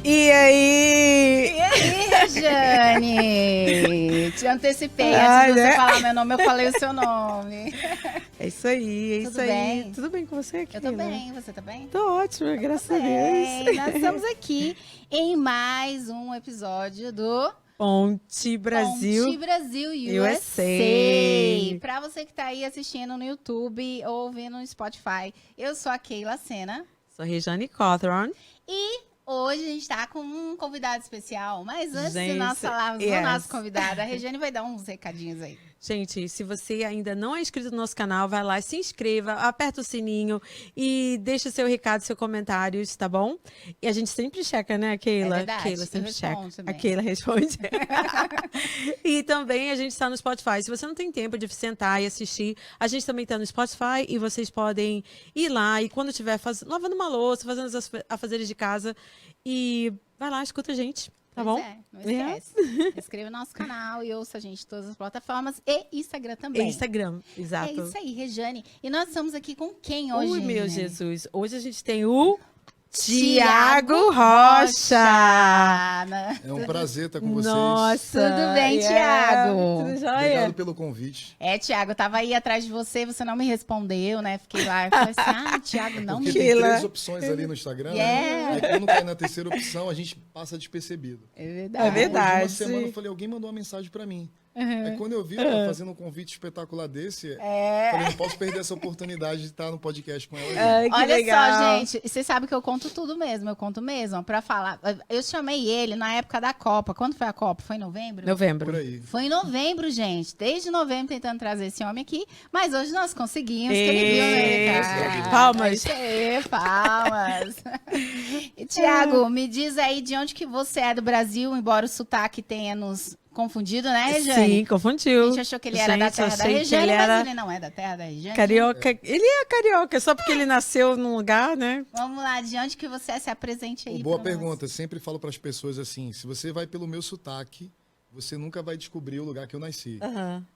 E aí? E aí, Rejane? Te antecipei. Antes de você falar meu nome, eu falei o seu nome. É isso aí, é isso aí. Bem? Tudo bem com você, Eu querida? tô bem, você tá bem? Tô ótima, graças a Bem, Deus. nós estamos aqui em mais um episódio do Ponte Brasil. Ponte Brasil USA. Pra você que tá aí assistindo no YouTube ou ouvindo no Spotify, eu sou a Keila Sena. Sou Rejane Cawthron. E hoje a gente tá com um convidado especial. Mas antes de Gente, nós falarmos do yes. nosso convidado, a Rejane vai dar uns recadinhos aí. Gente, se você ainda não é inscrito no nosso canal, vai lá, se inscreva, aperta o sininho e deixa seu recado, seus comentários, tá bom? E a gente sempre checa, né, Keila? É verdade, Keila sempre eu checa. respondo A também. Keila responde. E também a gente está no Spotify. Se você não tem tempo de sentar e assistir, a gente também está no Spotify e vocês podem ir lá e quando estiver lavando uma louça, fazendo os afazeres de casa, e vai lá, escuta a gente. Tá Pois bom? é, não esquece. Inscreva no nosso canal e ouça a gente em todas as plataformas e Instagram também. Instagram, exato. É isso aí, Rejane. E nós estamos aqui com quem hoje? Ui, meu Rejane? Jesus. Hoje a gente tem o Tiago Tiago Rocha. É um prazer estar com vocês. Nossa. Tudo bem, Tiago? Tudo jóia? Obrigado pelo convite. Tiago, eu tava aí atrás de você, você não me respondeu, né? Fiquei lá, falei assim, Tiago, não Porque me... tem Keila. 3 opções ali no Instagram, Yeah. né? Aí quando cai na terceira opção, a gente passa despercebido. É verdade. É verdade. Depois de uma semana eu falei, alguém mandou uma mensagem pra mim. Aí quando eu vi ela fazendo um convite espetacular desse, falei, não posso perder essa oportunidade de estar no podcast com ela. hoje. Ai, que Olha legal. só, gente, você sabe que eu conto tudo mesmo, pra falar. Eu chamei ele na época da Copa. Quando foi a Copa? Foi em novembro? Novembro. Por aí. Foi em novembro, gente. Desde novembro tentando trazer esse homem aqui, mas hoje nós conseguimos, que ele viu, né, cara? Palmas. É isso aí, palmas. E, Tiago, me diz aí de onde que você é do Brasil, embora o sotaque tenha nos confundido, né, Rejane? Sim, confundiu. A gente achou que ele era da Gente, terra da achei que Rejane, ele era mas ele não é da terra da Rejane. carioca. Ele é carioca, só porque ele nasceu num lugar, né? Vamos lá, de onde que você é? Se apresente aí. Boa pra nós. pergunta. Eu sempre falo para as pessoas assim, se você vai pelo meu sotaque, você nunca vai descobrir o lugar que eu nasci.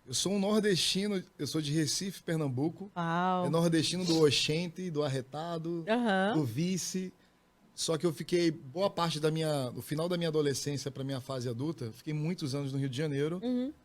Eu sou um nordestino, eu sou de Recife, Pernambuco. Uau. É nordestino do Oxente, do Arretado, Aham. do Vice. Só que eu fiquei boa parte do final da minha adolescência para minha fase adulta, fiquei muitos anos no Rio de Janeiro,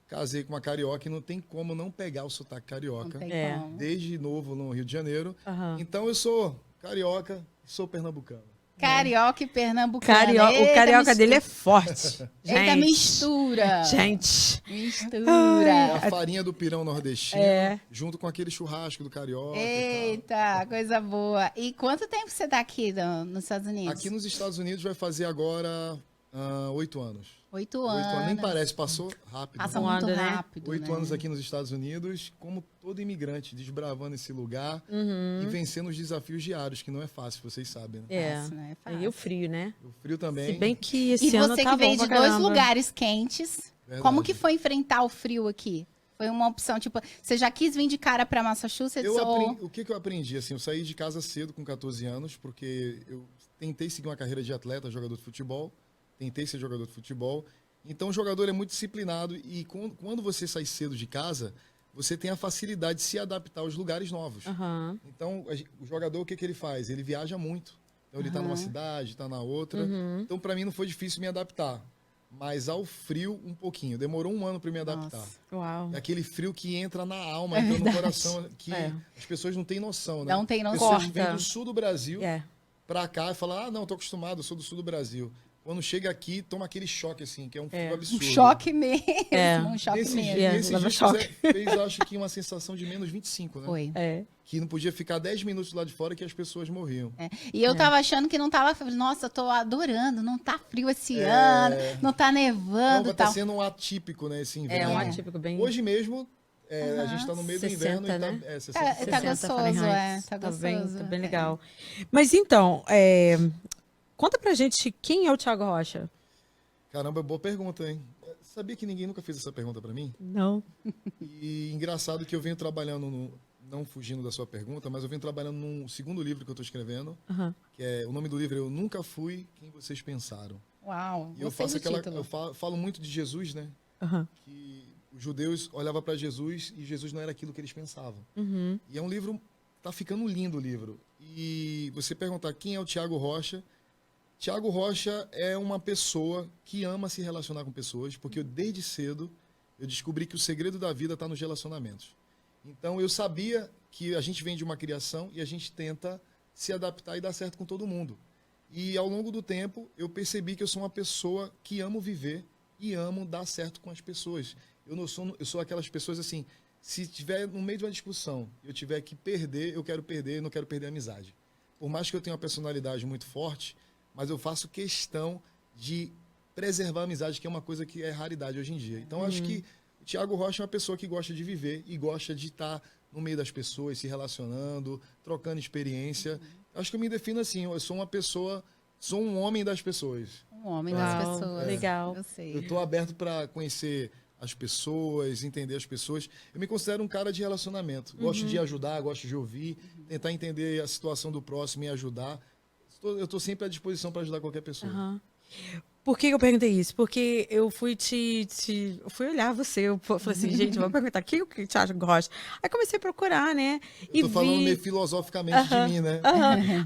casei com uma carioca e não tem como não pegar o sotaque carioca. Não tem É. como. Desde novo no Rio de Janeiro. Aham. Então eu sou carioca e sou pernambucano. Carioca e pernambucano. O carioca dele é forte. Eita, Gente. mistura. Gente. Mistura. É a farinha do pirão nordestino, É. junto com aquele churrasco do carioca. E Eita, coisa boa. E quanto tempo você tá aqui nos Estados tal. Unidos? Aqui nos Estados Unidos vai fazer agora 8 anos. 8 8 anos. anos. Nem parece, passou rápido. Passa Um muito ano, né? rápido, 8 né? anos aqui nos Estados Unidos, como todo imigrante, desbravando esse lugar e vencendo os desafios diários, que não é fácil, vocês sabem, né? É. Fácil, né? Fácil. E o frio, né? O frio também. Se bem que esse E ano você tá que bom veio pra de dois caramba. lugares quentes, Verdade. como que foi enfrentar o frio aqui? Foi uma opção, tipo, você já quis vir de cara pra Massachusetts ou... O que eu aprendi? Assim, eu saí de casa cedo, com 14 anos, porque eu tentei seguir uma carreira de atleta, jogador de futebol, tentei ser jogador de futebol. Então, o jogador é muito disciplinado e quando você sai cedo de casa, você tem a facilidade de se adaptar aos lugares novos. Aham. Então, o jogador, o que ele faz? Ele viaja muito. Então, ele está numa cidade, está na outra. Então, para mim, não foi difícil me adaptar. Mas ao frio, um pouquinho. Demorou um ano para me adaptar. Nossa. Uau. É aquele frio que entra na alma, entra no coração, que as pessoas não têm noção, né? Não tem noção. Pessoas Corta. vêm do sul do Brasil É. pra cá e falam, não, tô acostumado, eu sou do sul do Brasil. Quando chega aqui, toma aquele choque, assim, que é um frio Um absurdo. choque mesmo. É. Um choque Nesse mesmo. dia, É, nesse leva dia choque. fez, acho que uma sensação de menos 25, né? Foi. É. Que não podia ficar 10 minutos lá de fora que as pessoas morriam. É. E eu tava achando que não tava frio. Nossa, eu tô adorando. Não tá frio esse É. ano. Não tá Não, nevando vai e tal. estar sendo um atípico, né, esse inverno. É um atípico bem... Hoje mesmo, a gente tá no meio 60, do inverno e né? tá... 60, Tá 60 gostoso, Fahrenheit. Tá Tá gostoso. bem É. legal. Mas então, conta pra gente quem é o Tiago Rocha. Caramba, boa pergunta, hein? Sabia que ninguém nunca fez essa pergunta pra mim? Não. E engraçado que eu venho trabalhando, não fugindo da sua pergunta, mas eu venho trabalhando num segundo livro que eu tô escrevendo, Aham. que é, o nome do livro é Eu Nunca Fui Quem Vocês Pensaram. Uau, E eu gostei faço do título. falo muito de Jesus, né? Aham. Que os judeus olhavam para Jesus e Jesus não era aquilo que eles pensavam. Uhum. E é um livro, tá ficando lindo o livro. E você perguntar quem é o Tiago Rocha, Thiago Rocha é uma pessoa que ama se relacionar com pessoas, porque desde cedo eu descobri que o segredo da vida está nos relacionamentos. Então eu sabia que a gente vem de uma criação e a gente tenta se adaptar e dar certo com todo mundo. E ao longo do tempo eu percebi que eu sou uma pessoa que amo viver e amo dar certo com as pessoas. Eu sou aquelas pessoas assim, se tiver no meio de uma discussão, eu tiver que perder, eu quero perder, não quero perder a amizade. Por mais que eu tenha uma personalidade muito forte, mas eu faço questão de preservar a amizade, que é uma coisa que é raridade hoje em dia. Então, eu acho que o Thiago Rocha é uma pessoa que gosta de viver e gosta de estar no meio das pessoas, se relacionando, trocando experiência. Acho que eu me defino assim, eu sou uma pessoa, sou um homem das pessoas. Um homem Uau, das pessoas. legal. Eu sei. Eu estou aberto para conhecer as pessoas, entender as pessoas. Eu me considero um cara de relacionamento. Gosto de ajudar, gosto de ouvir, tentar entender a situação do próximo e ajudar. Eu estou sempre à disposição para ajudar qualquer pessoa. Aham. Por que eu perguntei isso? Porque eu fui eu fui olhar você, eu falei assim, gente, vou perguntar quem o Thiago Rocha. Aí comecei a procurar, né? Eu tô falando meio filosoficamente de mim, né?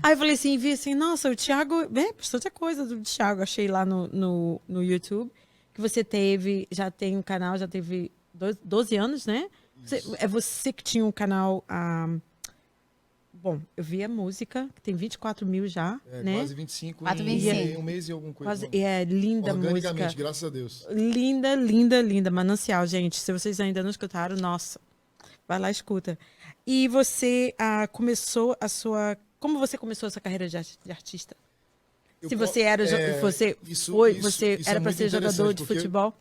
Aí eu falei assim, vi assim, nossa, o Thiago, bastante coisa do Thiago, achei lá no YouTube, que você já tem um canal, já teve 12 anos, né? É você que tinha um canal, bom, eu vi a música, que tem 24 mil já, né? Quase 25 Quase em 25. um mês e alguma coisa. Quase, é linda a Organicamente, música. graças a Deus. Linda, linda, linda. Manancial, gente. Se vocês ainda não escutaram, nossa, vai lá, escuta. E você começou a sua... Como você começou a sua carreira de artista? Se você era... você era para ser jogador de futebol?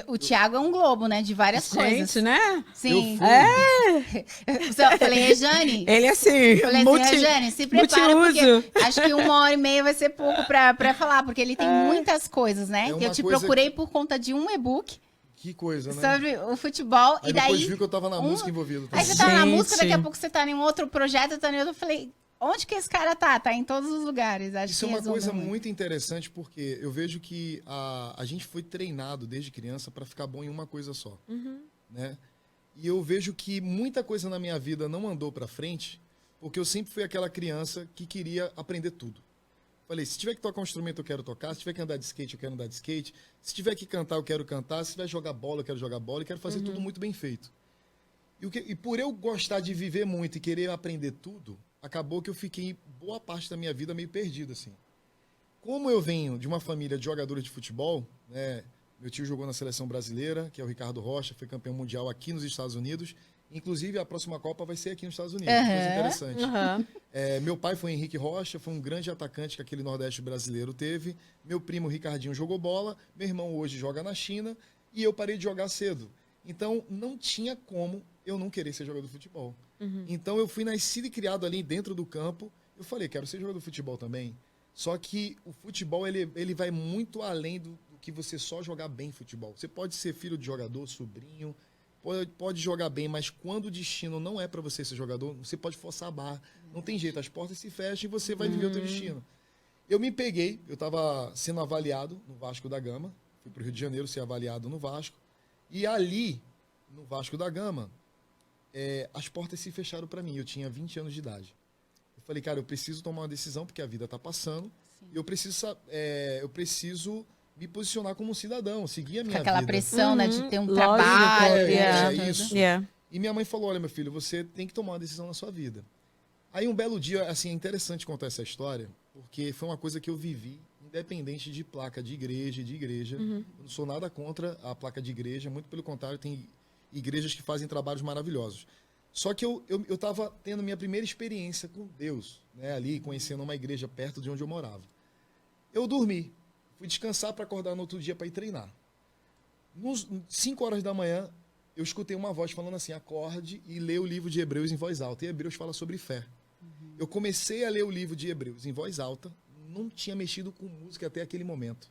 O Thiago é um globo, né? De várias coisas. Gente, né? Sim. É. Eu falei, Rejane. Ele é assim, Eu falei assim, Rejane, se prepara, porque acho que 1h30 vai ser pouco pra falar, porque ele tem muitas coisas, né? É uma Eu te coisa procurei por conta de um e-book Que coisa, né? sobre o futebol. Aí E daí. depois viu que eu tava na música envolvido. Aí você também. tá na Gente. música, daqui a pouco você tá em um outro projeto, tá em outro. Eu falei, onde que esse cara tá? Tá em todos os lugares. Acho Isso é que uma resume coisa muito interessante, porque eu vejo que a gente foi treinado desde criança para ficar bom em uma coisa só. Né? E eu vejo que muita coisa na minha vida não andou para frente, porque eu sempre fui aquela criança que queria aprender tudo. Falei, se tiver que tocar um instrumento, eu quero tocar. Se tiver que andar de skate, eu quero andar de skate. Se tiver que cantar, eu quero cantar. Se tiver que jogar bola, eu quero jogar bola. E quero fazer tudo muito bem feito. E por eu gostar de viver muito e querer aprender tudo, acabou que eu fiquei boa parte da minha vida meio perdido, assim. Como eu venho de uma família de jogadores de futebol, né? Meu tio jogou na seleção brasileira, que é o Ricardo Rocha, foi campeão mundial aqui nos Estados Unidos. Inclusive, a próxima Copa vai ser aqui nos Estados Unidos. Coisa interessante. Meu pai foi Henrique Rocha, foi um grande atacante que aquele Nordeste brasileiro teve. Meu primo Ricardinho jogou bola. Meu irmão hoje joga na China. E eu parei de jogar cedo. Então, não tinha como eu não querer ser jogador de futebol. Então, eu fui nascido e criado ali dentro do campo. Eu falei, quero ser jogador de futebol também. Só que o futebol, ele vai muito além do que você só jogar bem futebol. Você pode ser filho de jogador, sobrinho, pode jogar bem, mas quando o destino não é para você ser jogador, você pode forçar a barra. Não tem jeito, as portas se fecham e você vai viver o teu destino. Eu me peguei, eu estava sendo avaliado no Vasco da Gama, fui para o Rio de Janeiro ser avaliado no Vasco, e ali, no Vasco da Gama, as portas se fecharam para mim, eu tinha 20 anos de idade. Eu falei, cara, eu preciso tomar uma decisão, porque a vida está passando, e eu preciso me posicionar como um cidadão, seguir a minha vida. Aquela pressão, né, de ter um Lógico, trabalho. Isso. Yeah. E minha mãe falou, olha, meu filho, você tem que tomar uma decisão na sua vida. Aí um belo dia, assim, é interessante contar essa história, porque foi uma coisa que eu vivi, independente de placa de igreja. Eu não sou nada contra a placa de igreja, muito pelo contrário, tem igrejas que fazem trabalhos maravilhosos. Só que eu estava tendo minha primeira experiência com Deus, né, ali, conhecendo uma igreja perto de onde eu morava. Eu dormi, fui descansar para acordar no outro dia para ir treinar. Nos 5 horas da manhã, eu escutei uma voz falando assim, acorde e lê o livro de Hebreus em voz alta. E Hebreus fala sobre fé. Eu comecei a ler o livro de Hebreus em voz alta, não tinha mexido com música até aquele momento.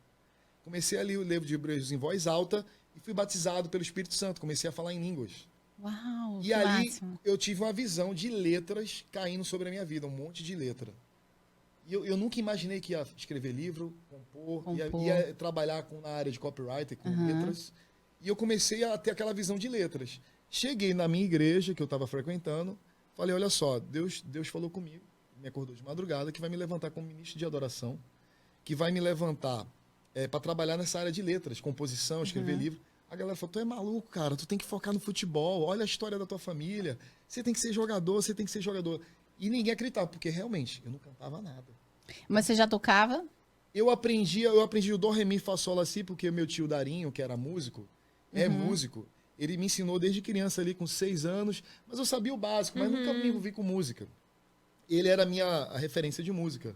Comecei a ler o livro de Hebreus em voz alta e fui batizado pelo Espírito Santo, comecei a falar em línguas. Uau, E que ali máximo. eu tive uma visão de letras caindo sobre a minha vida, um monte de letra. E eu nunca imaginei que ia escrever livro, compor. Ia trabalhar na área de copywriter, com letras. E eu comecei a ter aquela visão de letras. Cheguei na minha igreja, que eu estava frequentando, falei, olha só, Deus falou comigo, me acordou de madrugada, que vai me levantar como ministro de adoração que vai me levantar para trabalhar nessa área de letras, composição, escrever livro. A galera falou, tu é maluco, cara, tu tem que focar no futebol, olha a história da tua família, você tem que ser jogador, você tem que ser jogador. E ninguém acreditava, porque realmente eu não cantava nada. Mas você já tocava? Eu aprendi o Dó, Ré, Mi, Fá, Sol, Lá, Si, porque meu tio Darinho, que era músico, músico, ele me ensinou desde criança ali, com 6 anos, mas eu sabia o básico, mas nunca me envolvi com música. Ele era a referência de música.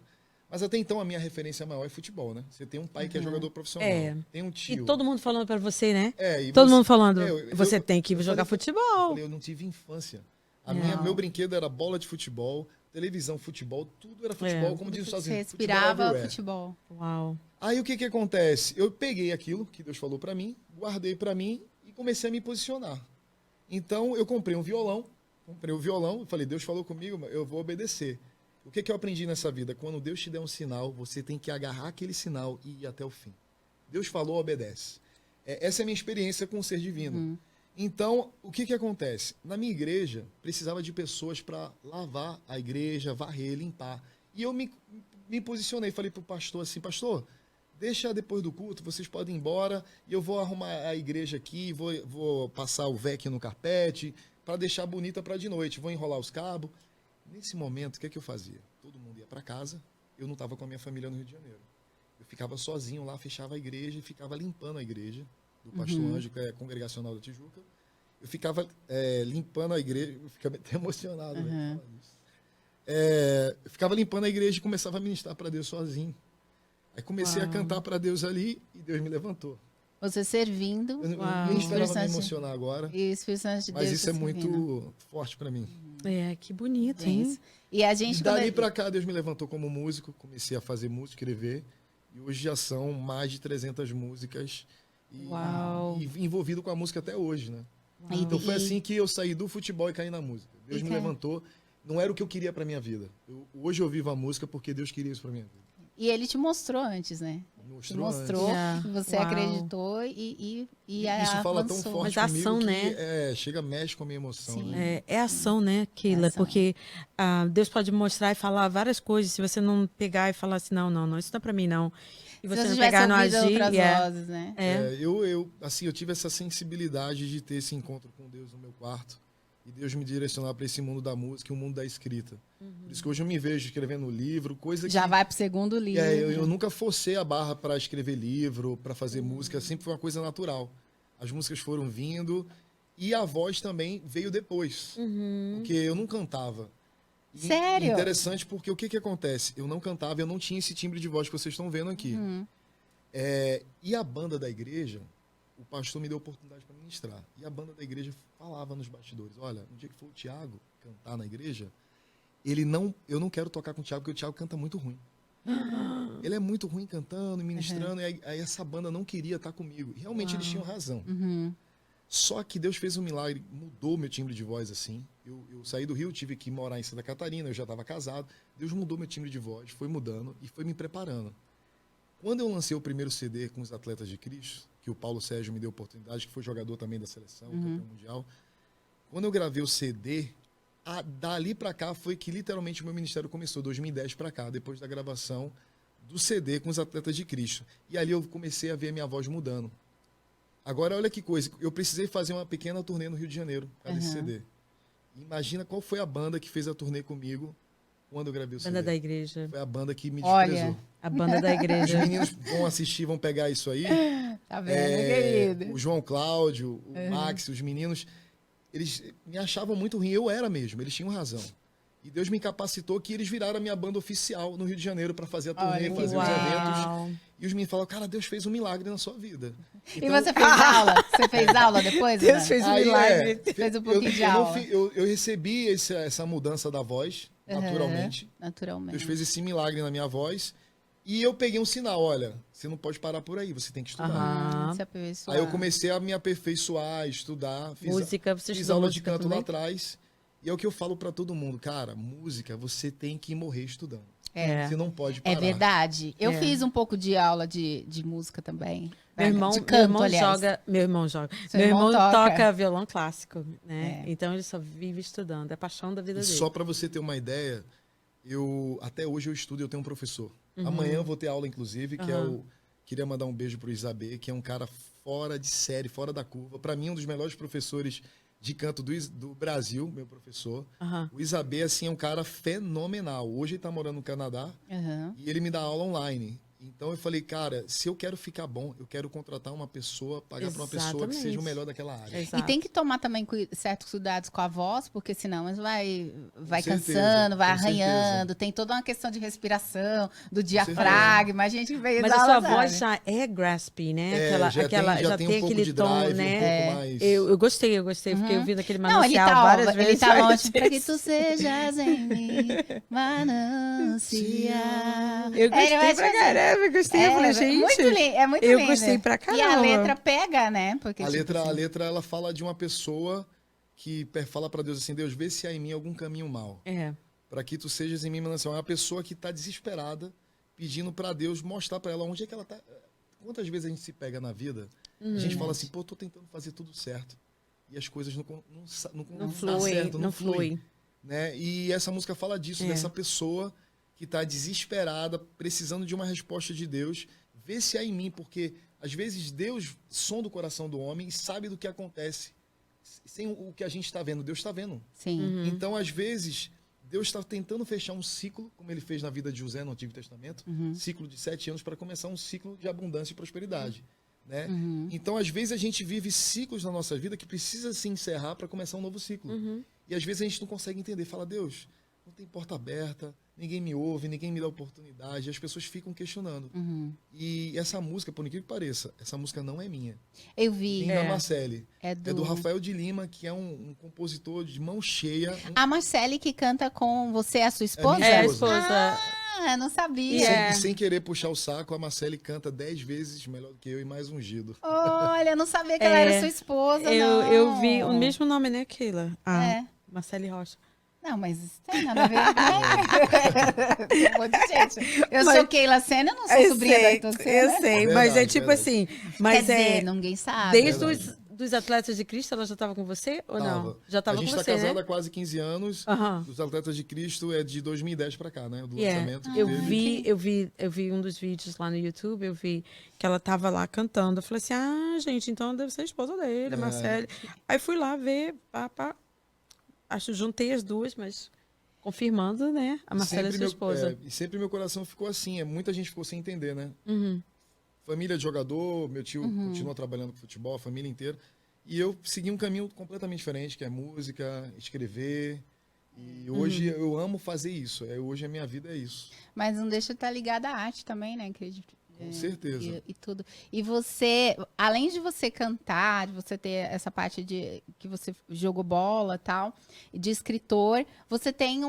Mas até então a minha referência maior é futebol, né? Você tem um pai que é jogador profissional, tem um tio. E todo mundo falando pra você, né? E todo mundo falando, eu você tem que jogar futebol. Eu não tive infância. Meu brinquedo era bola de futebol, televisão, futebol, tudo era futebol, como diz os Estados Você Unidos. respirava futebol. Uau. Aí o que acontece? Eu peguei aquilo que Deus falou pra mim, guardei pra mim e comecei a me posicionar. Então eu comprei um violão, e falei, Deus falou comigo, eu vou obedecer. O que eu aprendi nessa vida? Quando Deus te der um sinal, você tem que agarrar aquele sinal e ir até o fim. Deus falou, obedece. Essa é a minha experiência com o ser divino. Então, o que acontece? Na minha igreja, precisava de pessoas para lavar a igreja, varrer, limpar. E eu me posicionei, falei para o pastor assim, pastor, deixa depois do culto, vocês podem ir embora e eu vou arrumar a igreja aqui, vou passar o VEC no carpete para deixar bonita para de noite, vou enrolar os cabos. Nesse momento, o que eu fazia? Todo mundo ia para casa, eu não estava com a minha família no Rio de Janeiro. Eu ficava sozinho lá, fechava a igreja e ficava limpando a igreja do Pastor Anjo, que é congregacional da Tijuca. Eu ficava limpando a igreja, eu ficava até emocionado. Né, eu ficava limpando a igreja e começava a ministrar para Deus sozinho. Aí comecei a cantar para Deus ali e Deus me levantou. Você servindo. Eu nem esperava me emocionar agora. E o Espírito Santo de Deus. Mas isso é muito forte para mim. Que bonito, hein? E a gente. E dali para cá, Deus me levantou como músico, comecei a fazer música, escrever. E hoje já são mais de 300 músicas. E envolvido com a música até hoje, né? Então foi assim que eu saí do futebol e caí na música. Deus me levantou. Não era o que eu queria para minha vida. Hoje eu vivo a música porque Deus queria isso para minha vida. E ele te mostrou antes, né? Mostrou, você acreditou e isso fala tão forte mas comigo ação, que né? chega, mexe com a minha emoção. Né? É ação, né, Keila? Porque Deus pode mostrar e falar várias coisas. Se você não pegar e falar assim, não, isso não é pra mim, não. E você não pegar, não agir. Vozes, né? Eu tive essa sensibilidade de ter esse encontro com Deus no meu quarto. E Deus me direcionar para esse mundo da música e o mundo da escrita. Por isso que hoje eu me vejo escrevendo livro, coisa Já vai pro segundo livro. Eu nunca forcei a barra para escrever livro, para fazer música, sempre foi uma coisa natural. As músicas foram vindo e a voz também veio depois. Porque eu não cantava. Sério? Interessante porque o que acontece? Eu não cantava, eu não tinha esse timbre de voz que vocês estão vendo aqui. E a banda da igreja, o pastor me deu a oportunidade para ministrar. E a banda da igreja falava nos bastidores, olha, no dia que for o Thiago cantar na igreja, eu não quero tocar com o Thiago, porque o Thiago canta muito ruim. Ele é muito ruim cantando, ministrando, e aí essa banda não queria estar comigo. E realmente eles tinham razão. Só que Deus fez um milagre, mudou meu timbre de voz assim. Eu saí do Rio, tive que morar em Santa Catarina, eu já estava casado. Deus mudou meu timbre de voz, foi mudando e foi me preparando. Quando eu lancei o primeiro CD com os Atletas de Cristo, que o Paulo Sérgio me deu a oportunidade, que foi jogador também da seleção, campeão mundial. Quando eu gravei o CD, dali pra cá foi que literalmente o meu ministério começou, 2010 pra cá, depois da gravação do CD com os Atletas de Cristo. E ali eu comecei a ver a minha voz mudando. Agora, olha que coisa, eu precisei fazer uma pequena turnê no Rio de Janeiro, por causa desse CD. Imagina qual foi a banda que fez a turnê comigo quando eu gravei o CD. Banda da igreja. Foi a banda que me desprezou. A banda da igreja. Os meninos vão assistir, vão pegar isso aí. Tá vendo, querido? O João Cláudio, o Max, os meninos, eles me achavam muito ruim. Eu era mesmo, eles tinham razão. E Deus me capacitou que eles viraram a minha banda oficial no Rio de Janeiro para fazer a turnê, fazer os eventos. E os meninos falaram, cara, Deus fez um milagre na sua vida. Então, e você fez aula? Você fez aula depois? Deus fez um milagre. Fez um pouquinho de aula. Eu recebi essa mudança da voz, naturalmente. Naturalmente. Deus fez esse milagre na minha voz. E eu peguei um sinal, olha, você não pode parar por aí, você tem que estudar. Aí eu comecei a me aperfeiçoar, estudar. Fiz aula de canto lá atrás. E é o que eu falo pra todo mundo, cara, música, você tem que morrer estudando. Você não pode parar. É verdade. Eu fiz um pouco de aula de música também. Meu irmão joga. Meu irmão toca violão clássico, né? Então ele só vive estudando. É a paixão da vida dele. Só para você ter uma ideia, até hoje eu estudo, eu tenho um professor. Amanhã eu vou ter aula, inclusive, que é Aham. o... Queria mandar um beijo pro Isabê, que é um cara fora de série, fora da curva. Para mim, um dos melhores professores de canto do Brasil, meu professor. Aham. O Isabê, assim, é um cara fenomenal. Hoje ele tá morando no Canadá Aham. e ele me dá aula online. Então eu falei, cara, se eu quero ficar bom, eu quero contratar uma pessoa, pagar para uma pessoa que seja o Exatamente. melhor daquela área. E Exato. tem que tomar também certos cuidados com a voz, porque senão mas vai certeza, cansando, vai com certeza. arranhando. Tem toda uma questão de respiração, do diafragma. A gente veio Mas da a sua aula, voz sabe? já é graspy, né? É, já tem um pouco aquele de tom, drive, né? um pouco mais... Eu gostei, fiquei ouvindo aquele Não, ele manancial tá, várias ó, vezes. ele tá várias longe. Pra que vezes. tu sejas em mim, manancial. Eu gostei Ele vai pra te- caramba, eu gostei. Eu falei, gente, muito lindo, é muito eu lindo. gostei pra E a caramba. letra pega, né? Porque, A tipo letra, assim, a letra, ela fala de uma pessoa que fala para Deus assim, Deus, vê se há em mim algum caminho mal, É. para que tu sejas em mim manancial. É uma pessoa que está desesperada, pedindo para Deus mostrar para ela onde é que ela está. Quantas vezes a gente se pega na vida, a gente fala assim, pô, tô tentando fazer tudo certo e as coisas Não dá flui, certo, não flui. né? E essa música fala disso, É. dessa pessoa que está desesperada, precisando de uma resposta de Deus. Vê se há em mim, porque às vezes Deus sonda o coração do homem e sabe do que acontece sem o que a gente está vendo. Deus está vendo. sim. Então, às vezes, Deus está tentando fechar um ciclo, como ele fez na vida de José no Antigo Testamento, ciclo de 7 anos para começar um ciclo de abundância e prosperidade. Né? Então, às vezes, a gente vive ciclos na nossa vida que precisa se encerrar para começar um novo ciclo. E às vezes a gente não consegue entender. Fala, Deus, não tem porta aberta, ninguém me ouve, ninguém me dá oportunidade. E as pessoas ficam questionando. E essa música, por incrível que pareça, essa música não é minha. Eu vi. Nem da Marcele. É É do Rafael de Lima, que é um compositor de mão cheia. A Marcele que canta com você, a sua esposa? minha É, a esposa. esposa. Ah, não sabia. Sem querer puxar o saco, a Marcele canta 10 vezes melhor do que eu e mais ungido. Olha, eu não sabia que ela era sua esposa, não. Eu vi o mesmo nome, né, Keila? É. Marcele Rocha. Não, mas isso tem nada a ver. Um monte de gente. Eu sou Keila Sena, eu não sou sobrinha da Ayrton Senna. Eu sei, mas é Verdade, tipo verdade. assim. Quer Mas dizer, ninguém sabe. desde Verdade. dos Atletas de Cristo, ela já estava com você ou não? Tava. Já estava A com gente você, tá casado né? há quase 15 anos. Aham. Os Atletas de Cristo é de 2010 pra cá, né? Do Yeah. lançamento. que Eu teve. vi um dos vídeos lá no YouTube, eu vi que ela tava lá cantando. Eu falei assim, gente, então deve ser a esposa dele, a Marcele. Aí fui lá ver, acho que juntei as duas, mas confirmando, né? A Marcele é sua esposa. E sempre meu coração ficou assim. Muita gente ficou sem entender, né? Uhum. Família de jogador, meu tio continua trabalhando com futebol, a família inteira. E eu segui um caminho completamente diferente, que é música, escrever. E hoje eu amo fazer isso. Hoje a minha vida é isso. Mas não deixa de estar ligada à arte também, né? Acredito. Com certeza. E tudo. E você, além de você cantar, de você ter essa parte de que você jogou bola e tal, de escritor, você tem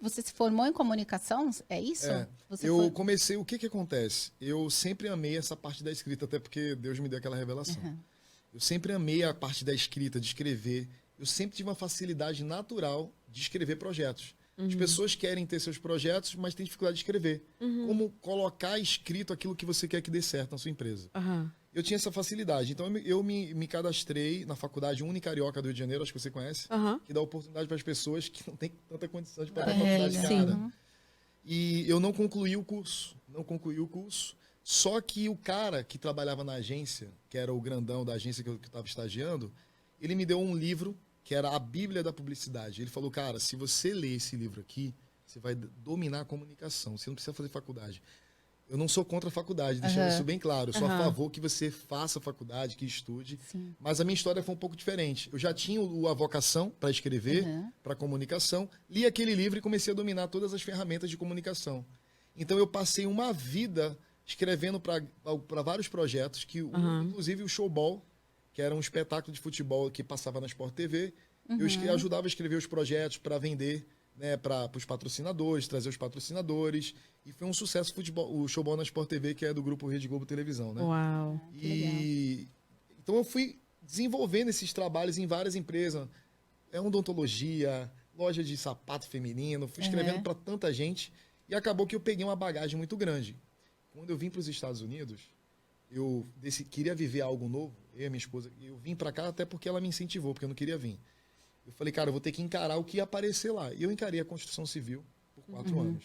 você se formou em comunicação? É isso? Você Eu comecei, o que acontece? Eu sempre amei essa parte da escrita, até porque Deus me deu aquela revelação. Eu sempre amei a parte da escrita, de escrever. Eu sempre tive uma facilidade natural de escrever projetos. As pessoas querem ter seus projetos, mas têm dificuldade de escrever. Como colocar escrito aquilo que você quer que dê certo na sua empresa. Aham. Eu tinha essa facilidade. Então, eu me cadastrei na faculdade Unicarioca do Rio de Janeiro, acho que você conhece, Aham. que dá oportunidade para as pessoas que não têm tanta condição de pagar a faculdade sim. cara. E eu não concluí o curso. Só que o cara que trabalhava na agência, que era o grandão da agência que eu estava estagiando, ele me deu um livro que era a Bíblia da Publicidade. Ele falou, cara, se você ler esse livro aqui, você vai dominar a comunicação. Você não precisa fazer faculdade. Eu não sou contra a faculdade, deixando isso bem claro. Eu sou a favor que você faça faculdade, que estude. Sim. Mas a minha história foi um pouco diferente. Eu já tinha a vocação para escrever, para comunicação. Li aquele livro e comecei a dominar todas as ferramentas de comunicação. Então eu passei uma vida escrevendo para vários projetos, inclusive o Showball, que era um espetáculo de futebol que passava na Sport TV. Eu ajudava a escrever os projetos para vender, né, para os patrocinadores, trazer os patrocinadores. E foi um sucesso o Showball na Sport TV, que é do grupo Rede Globo Televisão. Né? Uau. Então eu fui desenvolvendo esses trabalhos em várias empresas. Odontologia, loja de sapato feminino. Fui escrevendo para tanta gente. E acabou que eu peguei uma bagagem muito grande. Quando eu vim para os Estados Unidos, eu queria viver algo novo, eu e minha esposa. Eu vim para cá até porque ela me incentivou, porque eu não queria vir. Eu falei, cara, eu vou ter que encarar o que ia aparecer lá. E eu encarei a construção civil por 4 anos.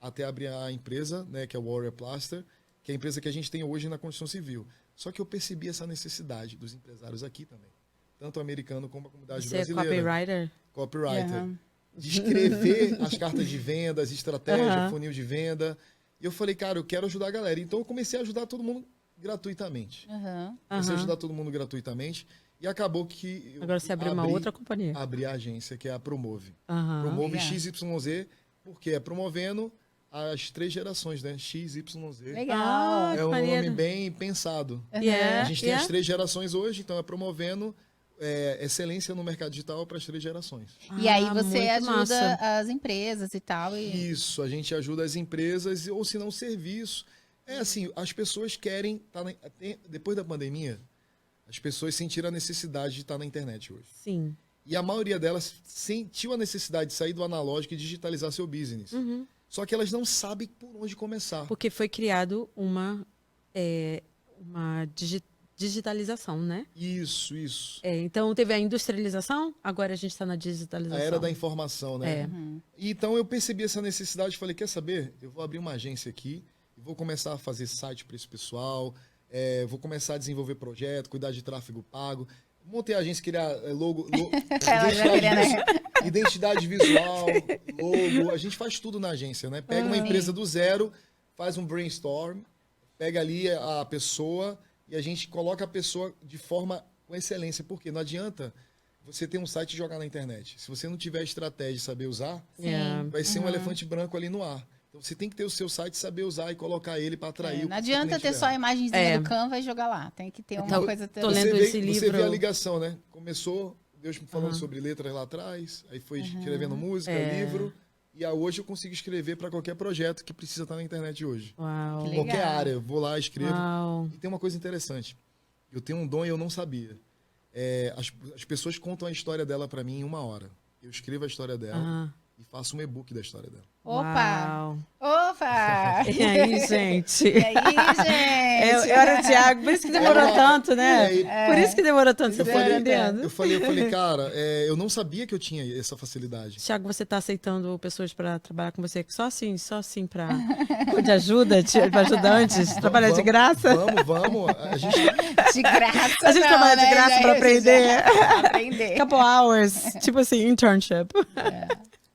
até abrir a empresa, né, que é o Warrior Plaster, que é a empresa que a gente tem hoje na construção civil. Só que eu percebi essa necessidade dos empresários aqui também. Tanto o americano como a comunidade Você é brasileira. copywriter? Copywriter. Uhum. De escrever as cartas de venda, as estratégias, Uhum. funil de venda. E eu falei, cara, eu quero ajudar a galera. Então eu comecei a ajudar todo mundo gratuitamente. Uhum. Comecei a Aham. ajudar todo mundo gratuitamente. E acabou que eu Agora você abriu uma outra companhia. abri a agência, que é a Promove. Aham. Promove Legal. XYZ, porque é promovendo as 3 gerações, né? XYZ. Legal. Ah, É um maneiro. nome bem pensado. Yeah. A gente tem yeah. as 3 gerações hoje, então é promovendo excelência no mercado digital para as 3 gerações. E aí Ah, você muito ajuda massa. as empresas e tal. E... Isso, a gente ajuda as empresas, ou se não, serviço. É assim, as pessoas querem depois da pandemia, as pessoas sentiram a necessidade de estar na internet hoje. Sim. E a maioria delas sentiu a necessidade de sair do analógico e digitalizar seu business. Uhum. Só que elas não sabem por onde começar. Porque foi criado uma digitalização, né? Isso. Então teve a industrialização, agora a gente está na A digitalização. era da informação, né? É. Uhum. E então eu percebi essa necessidade e falei, quer saber? Eu vou abrir uma agência aqui e vou começar a fazer site para esse pessoal, vou começar a desenvolver projeto, cuidar de tráfego pago. Montei a agência, queria logo, Ela já queria, né? identidade visual, logo. A gente faz tudo na agência, né? Pega uma empresa do zero, faz um brainstorm, pega ali a pessoa e a gente coloca a pessoa de forma com excelência. Porque não adianta você ter um site e jogar na internet. Se você não tiver estratégia e saber usar, Yeah. vai ser um elefante branco ali no ar. Então você tem que ter o seu site, saber usar e colocar ele para atrair o Não adianta cliente ter só a dela. imagenzinha do Canva e jogar lá. Tem que ter uma Então, coisa... tô lendo Você esse vê, você livro. vê a ligação, né? Começou Deus me falando sobre letras lá atrás, aí foi escrevendo música, livro, e hoje eu consigo escrever para qualquer projeto que precisa estar na internet hoje. Uau. Que Qualquer legal. área, eu vou lá, escrevo. Uau. E tem uma coisa interessante. Eu tenho um dom e eu não sabia. As pessoas contam a história dela para mim em 1 hora. Eu escrevo a história dela Ah. e faço um e-book da história dela. Opa! Uau. Opa! E aí, gente? E aí, gente? Eu era o Thiago, por isso que demorou tanto, né? É, Por isso que demorou tanto, você Eu tá falei, entendendo? eu falei, cara, eu não sabia que eu tinha essa facilidade. Thiago, você tá aceitando pessoas para trabalhar com você só assim para de ajuda, para ajudantes, trabalhar de graça? Vamos. A gente De graça, A gente não, trabalha de né, graça pra gente? aprender. Aprender. Couple hours, tipo assim, internship.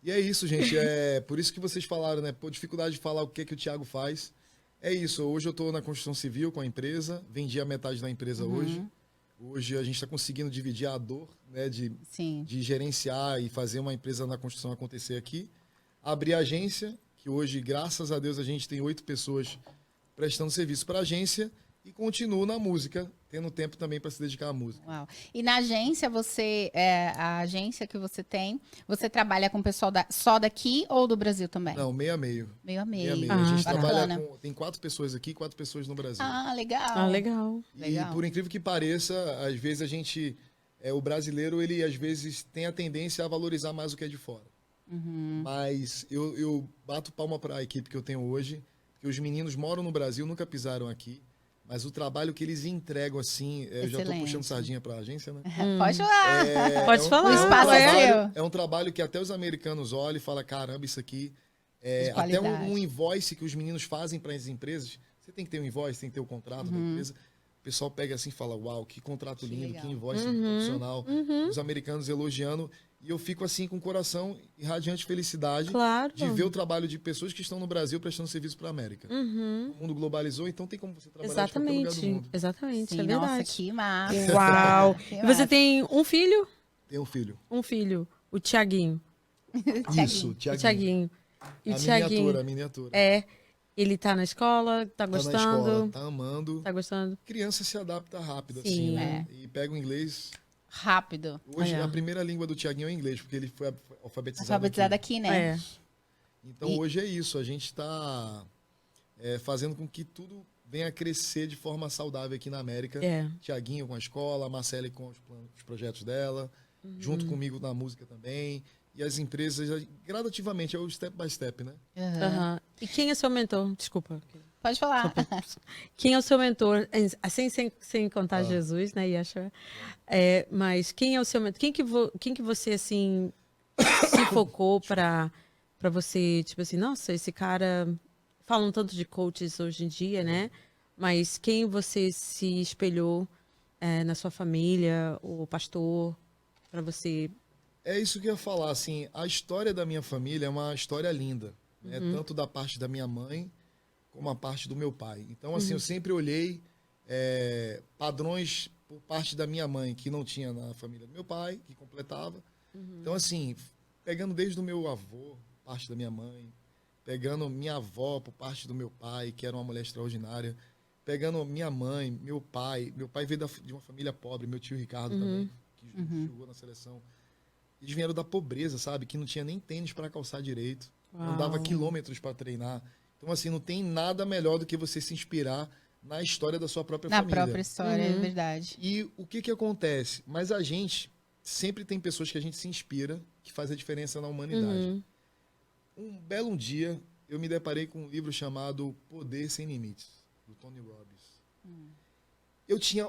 E é isso, gente. É por isso que vocês falaram, né? Por dificuldade de falar o que o Thiago faz. É isso. Hoje eu estou na construção civil com a empresa. Vendi a metade da empresa hoje. Hoje a gente está conseguindo dividir a dor, né? Sim. De gerenciar e fazer uma empresa na construção acontecer aqui. Abri a agência, que hoje, graças a Deus, a gente tem 8 pessoas prestando serviço para a agência. E continuo na música, tendo tempo também para se dedicar à música. Uau. E na agência, a agência que você tem, você trabalha com o pessoal só daqui ou do Brasil também? Não, meio a meio. Meio a Meio a meio. meio. Ah, A gente tá. trabalha Bacana. com... Tem 4 pessoas aqui, 4 pessoas no Brasil. Ah, legal. Ah, legal. E legal. por incrível que pareça, às vezes a gente... o brasileiro, ele às vezes tem a tendência a valorizar mais o que é de fora. Mas eu bato palma para a equipe que eu tenho hoje, que os meninos moram no Brasil, nunca pisaram aqui. Mas o trabalho que eles entregam, assim, eu já estou Excelente. puxando sardinha para a agência, né? Pode falar. Pode falar. O espaço é seu. É um trabalho que até os americanos olham e falam, caramba, isso aqui... De até qualidade. um invoice que os meninos fazem para as empresas. Você tem que ter um invoice, tem que ter o contrato da empresa. O pessoal pega assim e fala, uau, que contrato lindo, legal. que invoice profissional. Os americanos elogiando. E eu fico assim com o coração irradiante de felicidade Claro. de ver o trabalho de pessoas que estão no Brasil prestando serviço para a América. O mundo globalizou, então tem como você trabalhar de qualquer lugar do Exatamente. mundo. Exatamente, Sim, é nossa, verdade. que massa. Uau. Que E você massa. tem um filho? Tem um filho. Um filho, o Thiaguinho. Isso, O Thiaguinho. Thiaguinho. E A o Thiaguinho miniatura, a miniatura. ele tá na escola, tá Tá na escola, gostando? tá amando. Tá gostando? Criança se adapta rápido, Sim. assim, né? E pega o inglês. Rápido. Hoje, É. a primeira língua do Thiaguinho é o inglês, porque ele foi alfabetizado Alfabetizada aqui. aqui, né? É. Então, E- hoje é isso. A gente está fazendo com que tudo venha a crescer de forma saudável aqui na América. É. Thiaguinho com a escola, a Marcele com os projetos dela, junto comigo na música também. E as empresas, gradativamente, é o step by step, né? Uhum. Aham. E quem é seu mentor? Desculpa. Pode falar. Quem é o seu mentor? Assim, sem contar Jesus, né, Yashua? Mas quem é o seu mentor? Quem que você, assim, se focou para Pra você, tipo assim, nossa, esse cara... Falam tanto de coaches hoje em dia, né? Mas quem você se espelhou na sua família, o pastor, pra você... É isso que eu ia falar, assim, a história da minha família é uma história linda, né? Tanto da parte da minha mãe, como a parte do meu pai. Então, assim, eu sempre olhei padrões por parte da minha mãe, que não tinha na família do meu pai, que completava. Então, assim, pegando desde o meu avô, parte da minha mãe, pegando minha avó por parte do meu pai, que era uma mulher extraordinária, pegando minha mãe, meu pai veio de uma família pobre, meu tio Ricardo também, que jogou na seleção. Eles vieram da pobreza, sabe? Que não tinha nem tênis para calçar direito. Andava quilômetros para treinar. Então, assim, não tem nada melhor do que você se inspirar na história da sua própria família. Na própria história, é verdade. E o que acontece? Mas a gente sempre tem pessoas que a gente se inspira, que faz a diferença na humanidade. Um belo dia, eu me deparei com um livro chamado Poder Sem Limites, do Tony Robbins.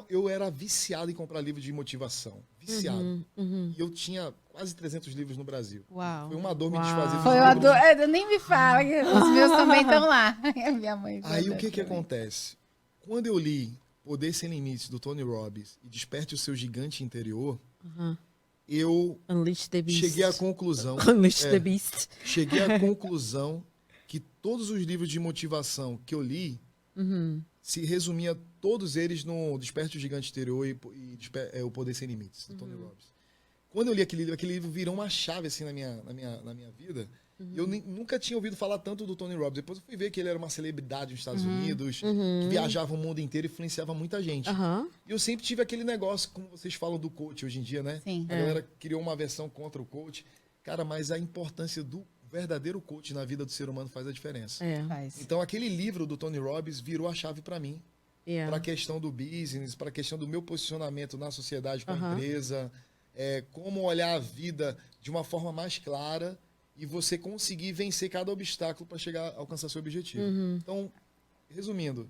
Eu era viciado em comprar livros de motivação. Viciado. E eu tinha quase 300 livros no Brasil. Uau. Foi uma dor me desfazer dos Foi uma livros. dor. Nem me fala, os meus também estão lá. Minha mãe. Aí o que também. acontece? Quando eu li Poder Sem Limites, do Tony Robbins, e Desperte o Seu Gigante Interior, eu Unleash the Beast. cheguei à conclusão... Unleash the Beast. Cheguei à conclusão que todos os livros de motivação que eu li se resumia todos eles no Desperte o Gigante Interior e O Poder Sem Limites, do Tony Robbins. Quando eu li aquele livro virou uma chave assim na minha vida. Eu nunca tinha ouvido falar tanto do Tony Robbins. Depois eu fui ver que ele era uma celebridade nos Estados Unidos, que viajava o mundo inteiro e influenciava muita gente. E eu sempre tive aquele negócio, como vocês falam do coach hoje em dia, né? Sim. A galera criou uma versão contra o coach. Cara, mas a importância do verdadeiro coach na vida do ser humano faz a diferença. Faz. Então, aquele livro do Tony Robbins virou a chave para mim. Para a questão do business, para a questão do meu posicionamento na sociedade com a empresa, como olhar a vida de uma forma mais clara e você conseguir vencer cada obstáculo para chegar a alcançar seu objetivo. Então, resumindo,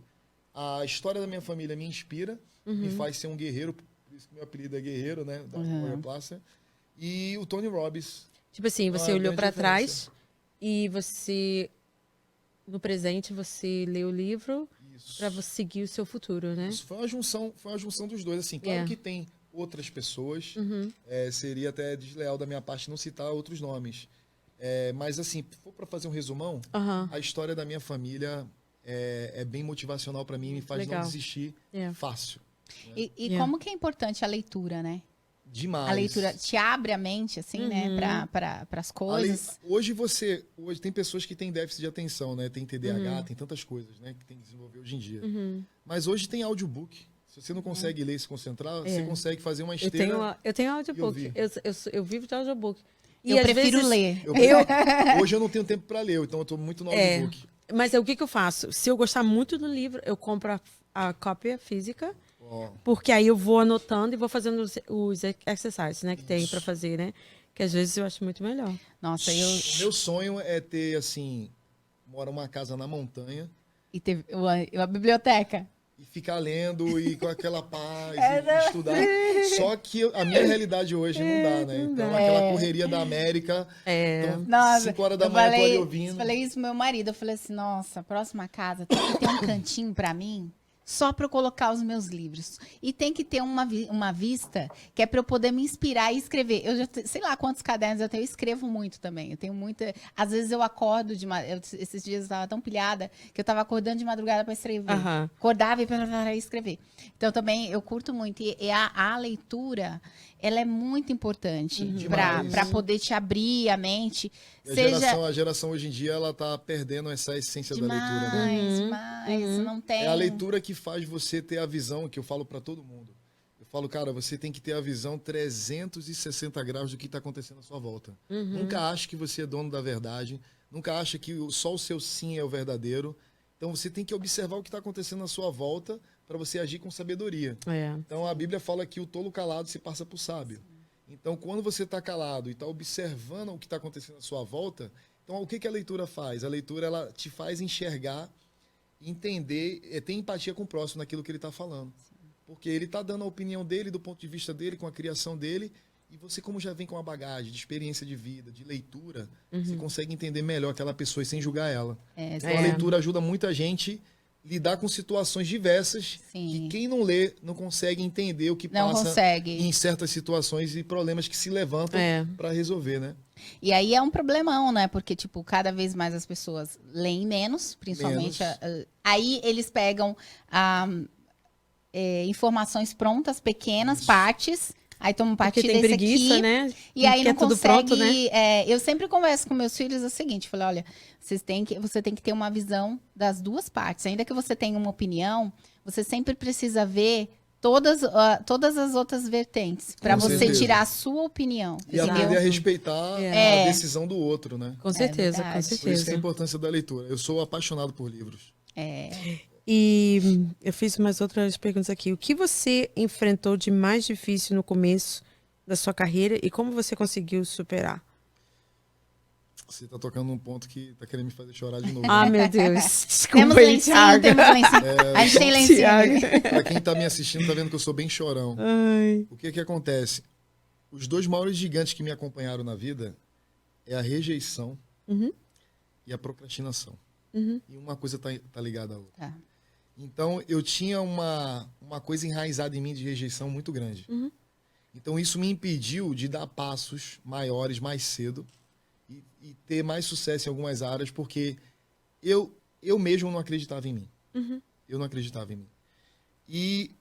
a história da minha família me inspira, me faz ser um guerreiro, por isso que meu apelido é Guerreiro, né? Da Warrior Plaza. E o Tony Robbins. Tipo assim, você Uma olhou grande pra diferença. trás e você, no presente, você leu o livro Isso. pra você seguir o seu futuro, né? Isso foi uma junção dos dois. Assim, claro que tem outras pessoas, seria até desleal da minha parte não citar outros nomes. Mas assim, se for para fazer um resumão, a história da minha família é bem motivacional para mim e me faz Legal. não desistir fácil. E como que é importante a leitura, né? Demais. A leitura te abre a mente, assim, né? Para as coisas. Hoje tem pessoas que têm déficit de atenção, né? Tem TDAH, tem tantas coisas, né? Que tem que desenvolver hoje em dia. Mas hoje tem audiobook. Se você não consegue ler e se concentrar, você consegue fazer uma esteira. Eu tenho audiobook. ouvir. Eu vivo de audiobook. E Eu às prefiro vezes- ler. Hoje eu não tenho tempo para ler, então eu estou muito no audiobook. Mas o que que eu faço? Se eu gostar muito do livro, eu compro a cópia física, Ó, porque aí eu vou anotando e vou fazendo os exercises, né? Que tem pra fazer, né? Que às vezes eu acho muito melhor. Nossa, O meu sonho é ter, assim, morar uma casa na montanha e teve uma biblioteca. e ficar lendo e com aquela paz e estudar. Só que a minha realidade hoje não dá, né? Então, aquela correria da América, então, Nossa, 5 horas da eu manhã eu tô ali falei, ouvindo. falei isso pro meu marido. Eu falei assim, nossa, próxima casa tem que ter um cantinho pra mim, só pra eu colocar os meus livros. E tem que ter uma vista que é pra eu poder me inspirar e escrever. Eu já sei lá quantos cadernos eu tenho, eu escrevo muito também. Eu tenho muita... Às vezes eu acordo esses dias eu tava tão pilhada que eu tava acordando de madrugada pra escrever. Acordava e para escrever. Então também eu curto muito. E a leitura, ela é muito importante Demais. pra poder te abrir a mente. E a geração hoje em dia, ela tá perdendo essa essência da leitura, né? Demais. Não tem... É a leitura que faz você ter a visão, que eu falo para todo mundo. Eu falo, cara, você tem que ter a visão 360 graus do que está acontecendo à sua volta. Nunca ache que você é dono da verdade. Nunca ache que só o seu sim é o verdadeiro. Então você tem que observar o que está acontecendo à sua volta para você agir com sabedoria. Então a Bíblia fala que o tolo calado se passa por sábio. Então quando você está calado e está observando o que está acontecendo à sua volta, então o que a leitura faz? A leitura ela te faz enxergar, entender, ter empatia com o próximo naquilo que ele está falando. Porque ele está dando a opinião dele, do ponto de vista dele, com a criação dele, E você, como já vem com uma bagagem de experiência de vida, de leitura, você consegue entender melhor aquela pessoa e sem julgar ela. Então, a leitura ajuda muita gente a lidar com situações diversas que quem não lê não consegue entender o que passa em certas situações e problemas que se levantam para resolver, né? E aí é um problemão, né? Porque, tipo, cada vez mais as pessoas leem menos, principalmente. Aí eles pegam informações prontas, pequenas, partes. Aí toma um partido tem desse preguiça, aqui, né? e aí não tudo consegue... pronto, né? Eu sempre converso com meus filhos o seguinte, falei, olha, você tem que ter uma visão das duas partes. Ainda que você tenha uma opinião, você sempre precisa ver todas as outras vertentes, para você tirar a sua opinião. E aprender a respeitar a decisão do outro, né? Com certeza, com verdade. certeza. Por isso que é a importância da leitura. Eu sou apaixonado por livros. E eu fiz umas outras perguntas aqui. O que você enfrentou de mais difícil no começo da sua carreira e como você conseguiu superar? Você tá tocando num ponto que tá querendo me fazer chorar de novo. Ah, meu Deus. Desculpa Temos aí, lencinho, Thiago. temos lencinho. A gente tem lencinho. Thiago. Pra quem tá me assistindo, tá vendo que eu sou bem chorão. Ai. O que que acontece? Os dois maiores gigantes que me acompanharam na vida é a rejeição e a procrastinação. E uma coisa tá ligada à outra. Então, eu tinha uma coisa enraizada em mim de rejeição muito grande. Então, isso me impediu de dar passos maiores mais cedo e ter mais sucesso em algumas áreas, porque eu mesmo não acreditava em mim. Eu não acreditava em mim. E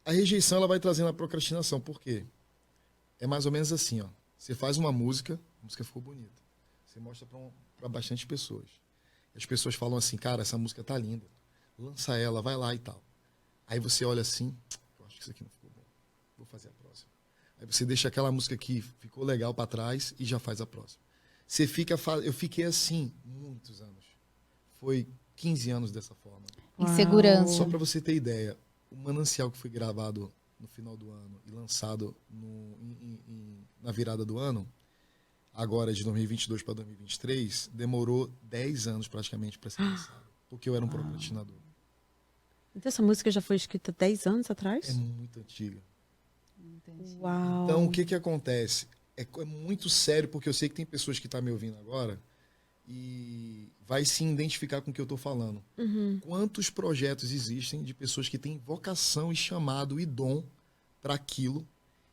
a rejeição, ela vai trazendo a procrastinação. Por quê? É mais ou menos assim, ó. Você faz uma música, a música ficou bonita. Você mostra para bastante pessoas. As pessoas falam assim, cara, essa música tá linda. Lança ela, vai lá e tal. Aí você olha assim, eu acho que isso aqui não ficou bom. Vou fazer a próxima. Aí você deixa aquela música que ficou legal para trás e já faz a próxima. Eu fiquei assim muitos anos. Foi 15 anos dessa forma. Insegurança. Só para você ter ideia, o Manancial que foi gravado no final do ano e lançado na virada do ano, agora de 2022 para 2023, demorou 10 anos praticamente para ser lançado. Porque eu era um procrastinador. Então essa música já foi escrita 10 anos atrás? É muito antiga. Uau. Então, o que que acontece? É muito sério, porque eu sei que tem pessoas que estão me ouvindo agora e vai se identificar com o que eu estou falando. Quantos projetos existem de pessoas que têm vocação e chamado e dom para aquilo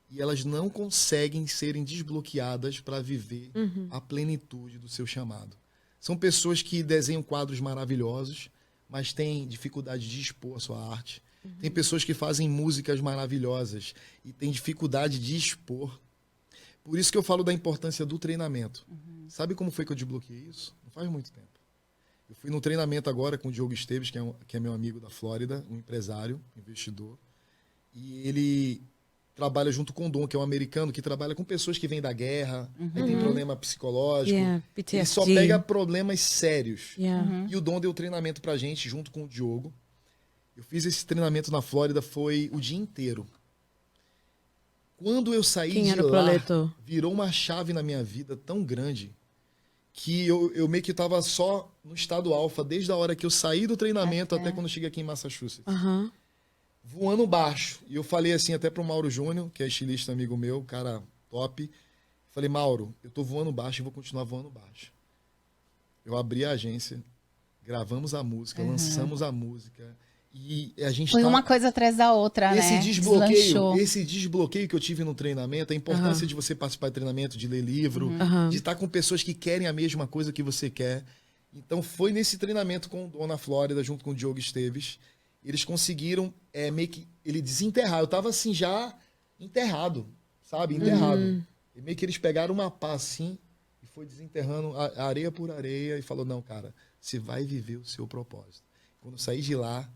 e elas não conseguem serem desbloqueadas para viver a plenitude do seu chamado? São pessoas que desenham quadros maravilhosos, mas têm dificuldade de expor a sua arte. Tem pessoas que fazem músicas maravilhosas e têm dificuldade de expor. Por isso que eu falo da importância do treinamento. Sabe como foi que eu desbloqueei isso? Não faz muito tempo. Eu fui num treinamento agora com o Diogo Esteves, que é meu amigo da Flórida, um empresário, investidor. E ele trabalha junto com o Dom, que é um americano, que trabalha com pessoas que vêm da guerra, aí tem problema psicológico. PTSD. Ele só pega problemas sérios. E o Dom deu treinamento pra gente, junto com o Diogo. Eu fiz esse treinamento na Flórida, foi o dia inteiro. Quando eu saí Quem de era o lá, proletor? virou uma chave na minha vida tão grande que eu meio que estava só no estado alfa, desde a hora que eu saí do treinamento até quando eu cheguei aqui em Massachusetts. Voando baixo. E eu falei assim até pro Mauro Júnior, que é estilista amigo meu, cara top. Falei, Mauro, eu tô voando baixo e vou continuar voando baixo. Eu abri a agência, gravamos a música, lançamos a música. E a gente Foi uma coisa atrás da outra, né? Esse desbloqueio que eu tive no treinamento, a importância de você participar de treinamento, de ler livro, de estar com pessoas que querem a mesma coisa que você quer. Então foi nesse treinamento com o Dom na Flórida, junto com o Diogo Esteves. Eles conseguiram meio que ele desenterrar. Eu tava assim já enterrado, sabe? Enterrado. E meio que eles pegaram uma pá assim e foi desenterrando areia por areia e falou, não, cara, você vai viver o seu propósito. Quando eu saí de lá,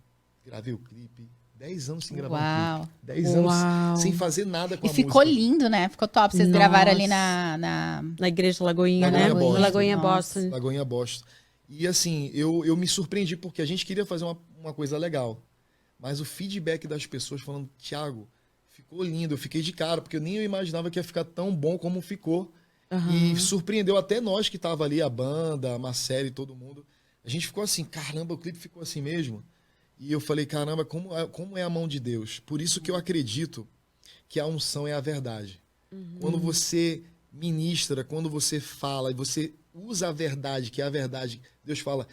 gravei o clipe. 10 anos sem gravar um clipe. 10 anos sem fazer nada com a música. E ficou lindo, né? Ficou top. Vocês gravaram ali na igreja Lagoinha, né? Lagoinha Boston. Lagoinha Boston. E assim, eu me surpreendi porque a gente queria fazer uma coisa legal. Mas o feedback das pessoas falando, Thiago, ficou lindo. Eu fiquei de cara, porque eu nem imaginava que ia ficar tão bom como ficou. E surpreendeu até nós que tava ali, a banda, a Marcele, todo mundo. A gente ficou assim, caramba, o clipe ficou assim mesmo. E eu falei, caramba, como é a mão de Deus? Por isso que eu acredito que a unção é a verdade. Quando você ministra, quando você fala, e você usa a verdade, que é a verdade, Deus fala,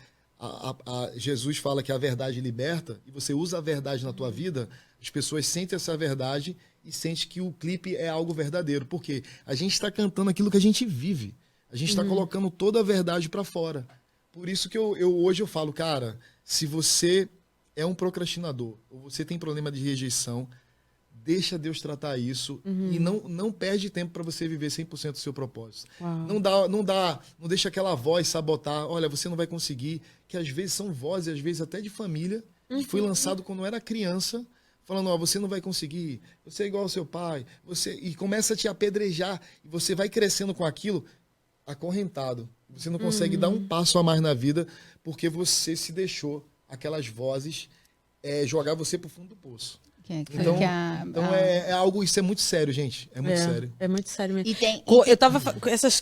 Jesus fala que a verdade liberta, e você usa a verdade na tua vida, as pessoas sentem essa verdade e sentem que o clipe é algo verdadeiro. Por quê? A gente está cantando aquilo que a gente vive. A gente está colocando toda a verdade para fora. Por isso que hoje eu falo, cara, se você é um procrastinador, ou você tem problema de rejeição, deixa Deus tratar isso e não perde tempo para você viver 100% do seu propósito. Não deixa aquela voz sabotar, olha, você não vai conseguir, que às vezes são vozes, às vezes até de família, que foi lançado quando era criança, falando, ó, você não vai conseguir, você é igual ao seu pai, e começa a te apedrejar, e você vai crescendo com aquilo acorrentado. Você não consegue dar um passo a mais na vida, porque você se deixou aquelas vozes jogar você pro fundo do poço. Então é algo, isso é muito sério, gente. É muito sério. É muito sério mesmo. Eu tava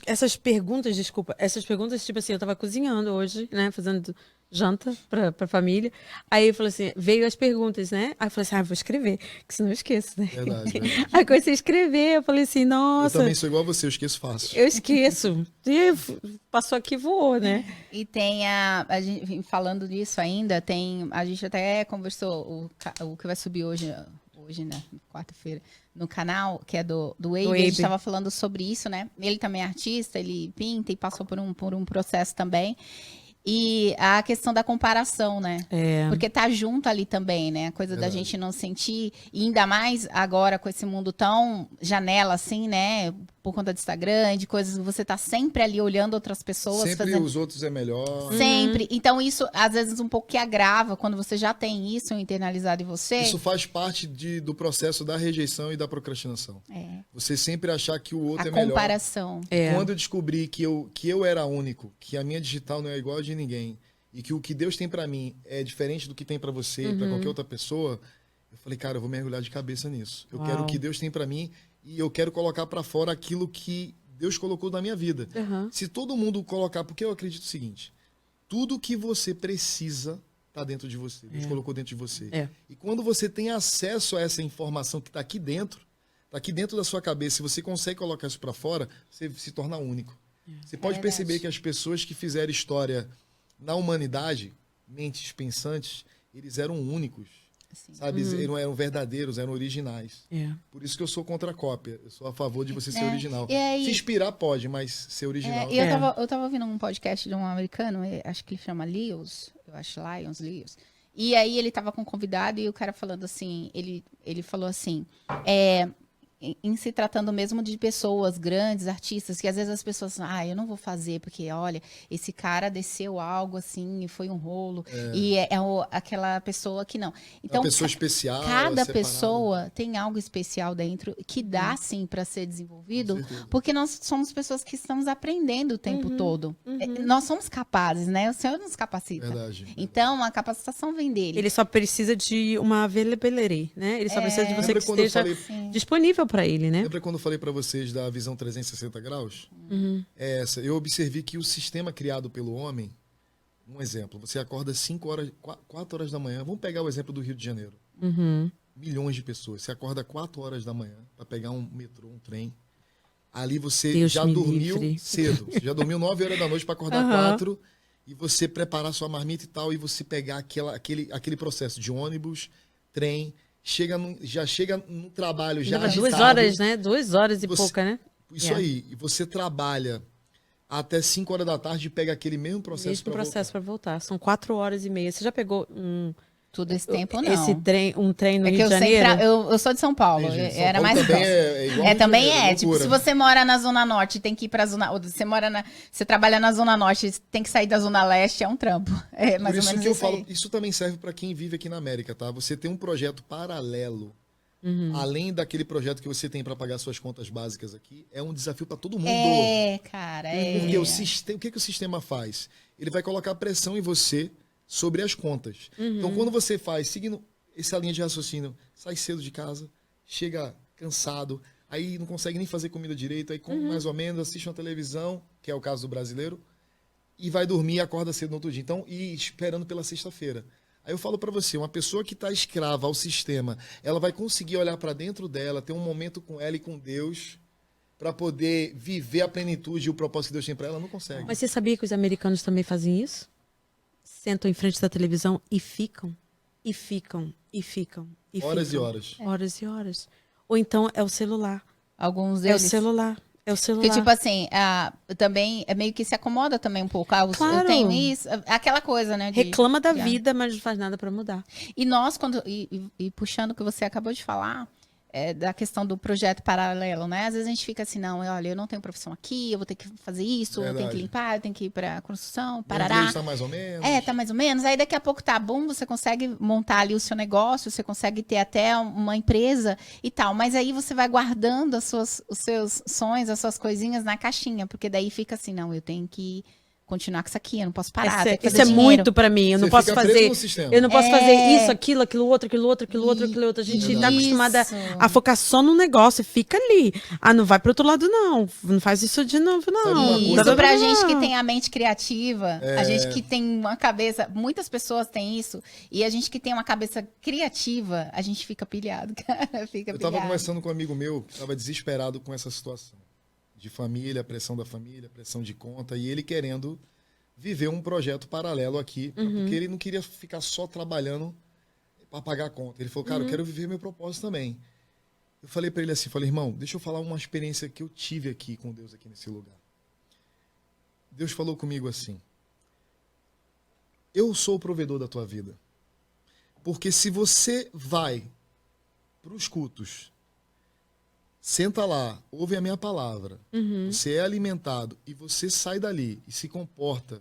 essas perguntas, desculpa, essas perguntas, tipo assim, eu tava cozinhando hoje, né, fazendo janta pra família. Aí eu falei assim, veio as perguntas, né? Aí eu falei assim, vou escrever, que senão eu esqueço, né? Verdade. Aí comecei a escrever, eu falei assim, nossa. Eu também sou igual a você, eu esqueço fácil. Eu esqueço. E passou aqui, voou, né? E tem a gente falando disso ainda, a gente até conversou, o que vai subir hoje, né, quarta-feira, no canal, que é do Abe, a gente estava falando sobre isso, né? Ele também é artista, ele pinta e passou por um processo também. E a questão da comparação, né? Porque tá junto ali também, né? A coisa da gente não sentir, e ainda mais agora com esse mundo tão janela assim, né? Por conta do Instagram, de coisas, você tá sempre ali olhando outras pessoas. Sempre os outros é melhor. Sempre. Então isso, às vezes, um pouco que agrava, quando você já tem isso internalizado em você. Isso faz parte do processo da rejeição e da procrastinação. Você sempre achar que o outro é melhor. A comparação. Quando eu descobri que eu era único, que a minha digital não é igual a de ninguém, e que o que Deus tem pra mim é diferente do que tem pra você, pra qualquer outra pessoa, eu falei, cara, eu vou mergulhar de cabeça nisso. Eu quero o que Deus tem pra mim e eu quero colocar pra fora aquilo que Deus colocou na minha vida. Se todo mundo colocar, porque eu acredito o seguinte, tudo que você precisa tá dentro de você. Deus colocou dentro de você. E quando você tem acesso a essa informação que tá aqui dentro da sua cabeça, se você consegue colocar isso pra fora, você se torna único. Você pode perceber que as pessoas que fizeram história na humanidade, mentes pensantes, eles eram únicos. Sabe? Eles não eram verdadeiros, eram originais. Por isso que eu sou contra a cópia. Eu sou a favor de você ser original. Se inspirar pode, mas ser original. Eu tava ouvindo um podcast de um americano, acho que ele chama Leos, eu acho Lions. E aí ele tava com um convidado e o cara falando assim, ele falou assim, em se tratando mesmo de pessoas grandes, artistas, que às vezes as pessoas falam, eu não vou fazer, porque olha, esse cara desceu algo assim, e foi um rolo, e aquela pessoa que não. Então, uma pessoa especial. Cada pessoa tem algo especial dentro que dá sim para ser desenvolvido, porque nós somos pessoas que estamos aprendendo o tempo todo. Nós somos capazes, né? O Senhor nos capacita. Verdade. Então, a capacitação vem dele. Ele só precisa de uma availability, né? Ele só precisa de você que esteja disponível para ele, né? Lembra quando eu falei para vocês da visão 360 graus? É essa. Eu observei que o sistema criado pelo homem, um exemplo, você acorda 4 horas da manhã, vamos pegar o exemplo do Rio de Janeiro. Milhões de pessoas. Você acorda 4 horas da manhã para pegar um metrô, um trem. Ali você já dormiu cedo. Você já dormiu 9 horas da noite para acordar 4 e você preparar sua marmita e tal, e você pegar aquele processo de ônibus, trem, já chega no trabalho já agitado. 2 horas, né? 2 horas e pouca, né? Isso aí. E você trabalha até 5 horas da tarde e pega aquele mesmo processo para voltar. São 4 horas e meia. Você já pegou todo esse tempo, não. Um trem no Rio de Janeiro? Eu sou de São Paulo. Era mais também também é. Tipo, se você mora na Zona Norte, tem que ir pra Zona... Ou você trabalha na Zona Norte, tem que sair da Zona Leste, é um trampo. É mais Por ou isso menos que eu isso falo, aí. isso também serve para quem vive aqui na América, tá? Você tem um projeto paralelo, além daquele projeto que você tem para pagar suas contas básicas aqui, é um desafio para todo mundo. Cara, Porque o que o sistema faz? Ele vai colocar pressão em você sobre as contas. Então, quando você faz, seguindo essa linha de raciocínio, sai cedo de casa, chega cansado, aí não consegue nem fazer comida direito, aí come mais ou menos, assiste uma televisão, que é o caso do brasileiro, e vai dormir e acorda cedo no outro dia. Então, e esperando pela sexta-feira. Aí eu falo para você, uma pessoa que está escrava ao sistema, ela vai conseguir olhar para dentro dela, ter um momento com ela e com Deus, para poder viver a plenitude e o propósito que Deus tem para ela, não consegue. Mas você sabia que os americanos também fazem isso? Sentam em frente da televisão e ficam, e ficam, e ficam, e Horas ficam. e horas. Horas e horas. Ou então é o celular. Alguns É o deles. celular. É o celular. Porque, tipo assim, também é meio que se acomoda também um pouco. Eu Claro. tenho isso, aquela coisa, né? Reclama da de- vida, mas não faz nada pra mudar. E nós, e puxando o que você acabou de falar, da questão do projeto paralelo, né? Às vezes a gente fica assim, não, olha, eu não tenho profissão aqui, eu vou ter que fazer isso, eu tenho que Verdade. limpar, eu tenho que ir pra construção, Minha parará. igreja está mais ou menos. Tá mais ou menos. Aí daqui a pouco tá bom, você consegue montar ali o seu negócio, você consegue ter até uma empresa e tal. Mas aí você vai guardando os seus sonhos, as suas coisinhas na caixinha, porque daí fica assim, não, eu tenho que continuar com isso aqui, eu não posso parar. tenho que Isso fazer é dinheiro. muito pra mim. Eu não Você posso fica preso fazer. no sistema. Eu não posso fazer É. isso, aquilo outro. A gente tá Verdade. acostumada Isso. a focar só no negócio. Fica ali. Ah, não vai pro outro lado, não. Não faz isso de novo, não. Sabe uma coisa? Isso Não, pra gente que tem a mente criativa, É. a gente que tem uma cabeça, muitas pessoas têm isso, e a gente que tem uma cabeça criativa, a gente fica pilhado, cara, fica Eu estava pilhado. conversando com um amigo meu que estava desesperado com essa situação. De família, pressão da família, pressão de conta, e ele querendo viver um projeto paralelo aqui, porque ele não queria ficar só trabalhando para pagar a conta. Ele falou, cara, eu quero viver meu propósito também. Eu falei para ele assim, falei, irmão, deixa eu falar uma experiência que eu tive aqui com Deus aqui nesse lugar. Deus falou comigo assim, eu sou o provedor da tua vida. Porque se você vai para os cultos, senta lá, ouve a minha palavra, você é alimentado e você sai dali e se comporta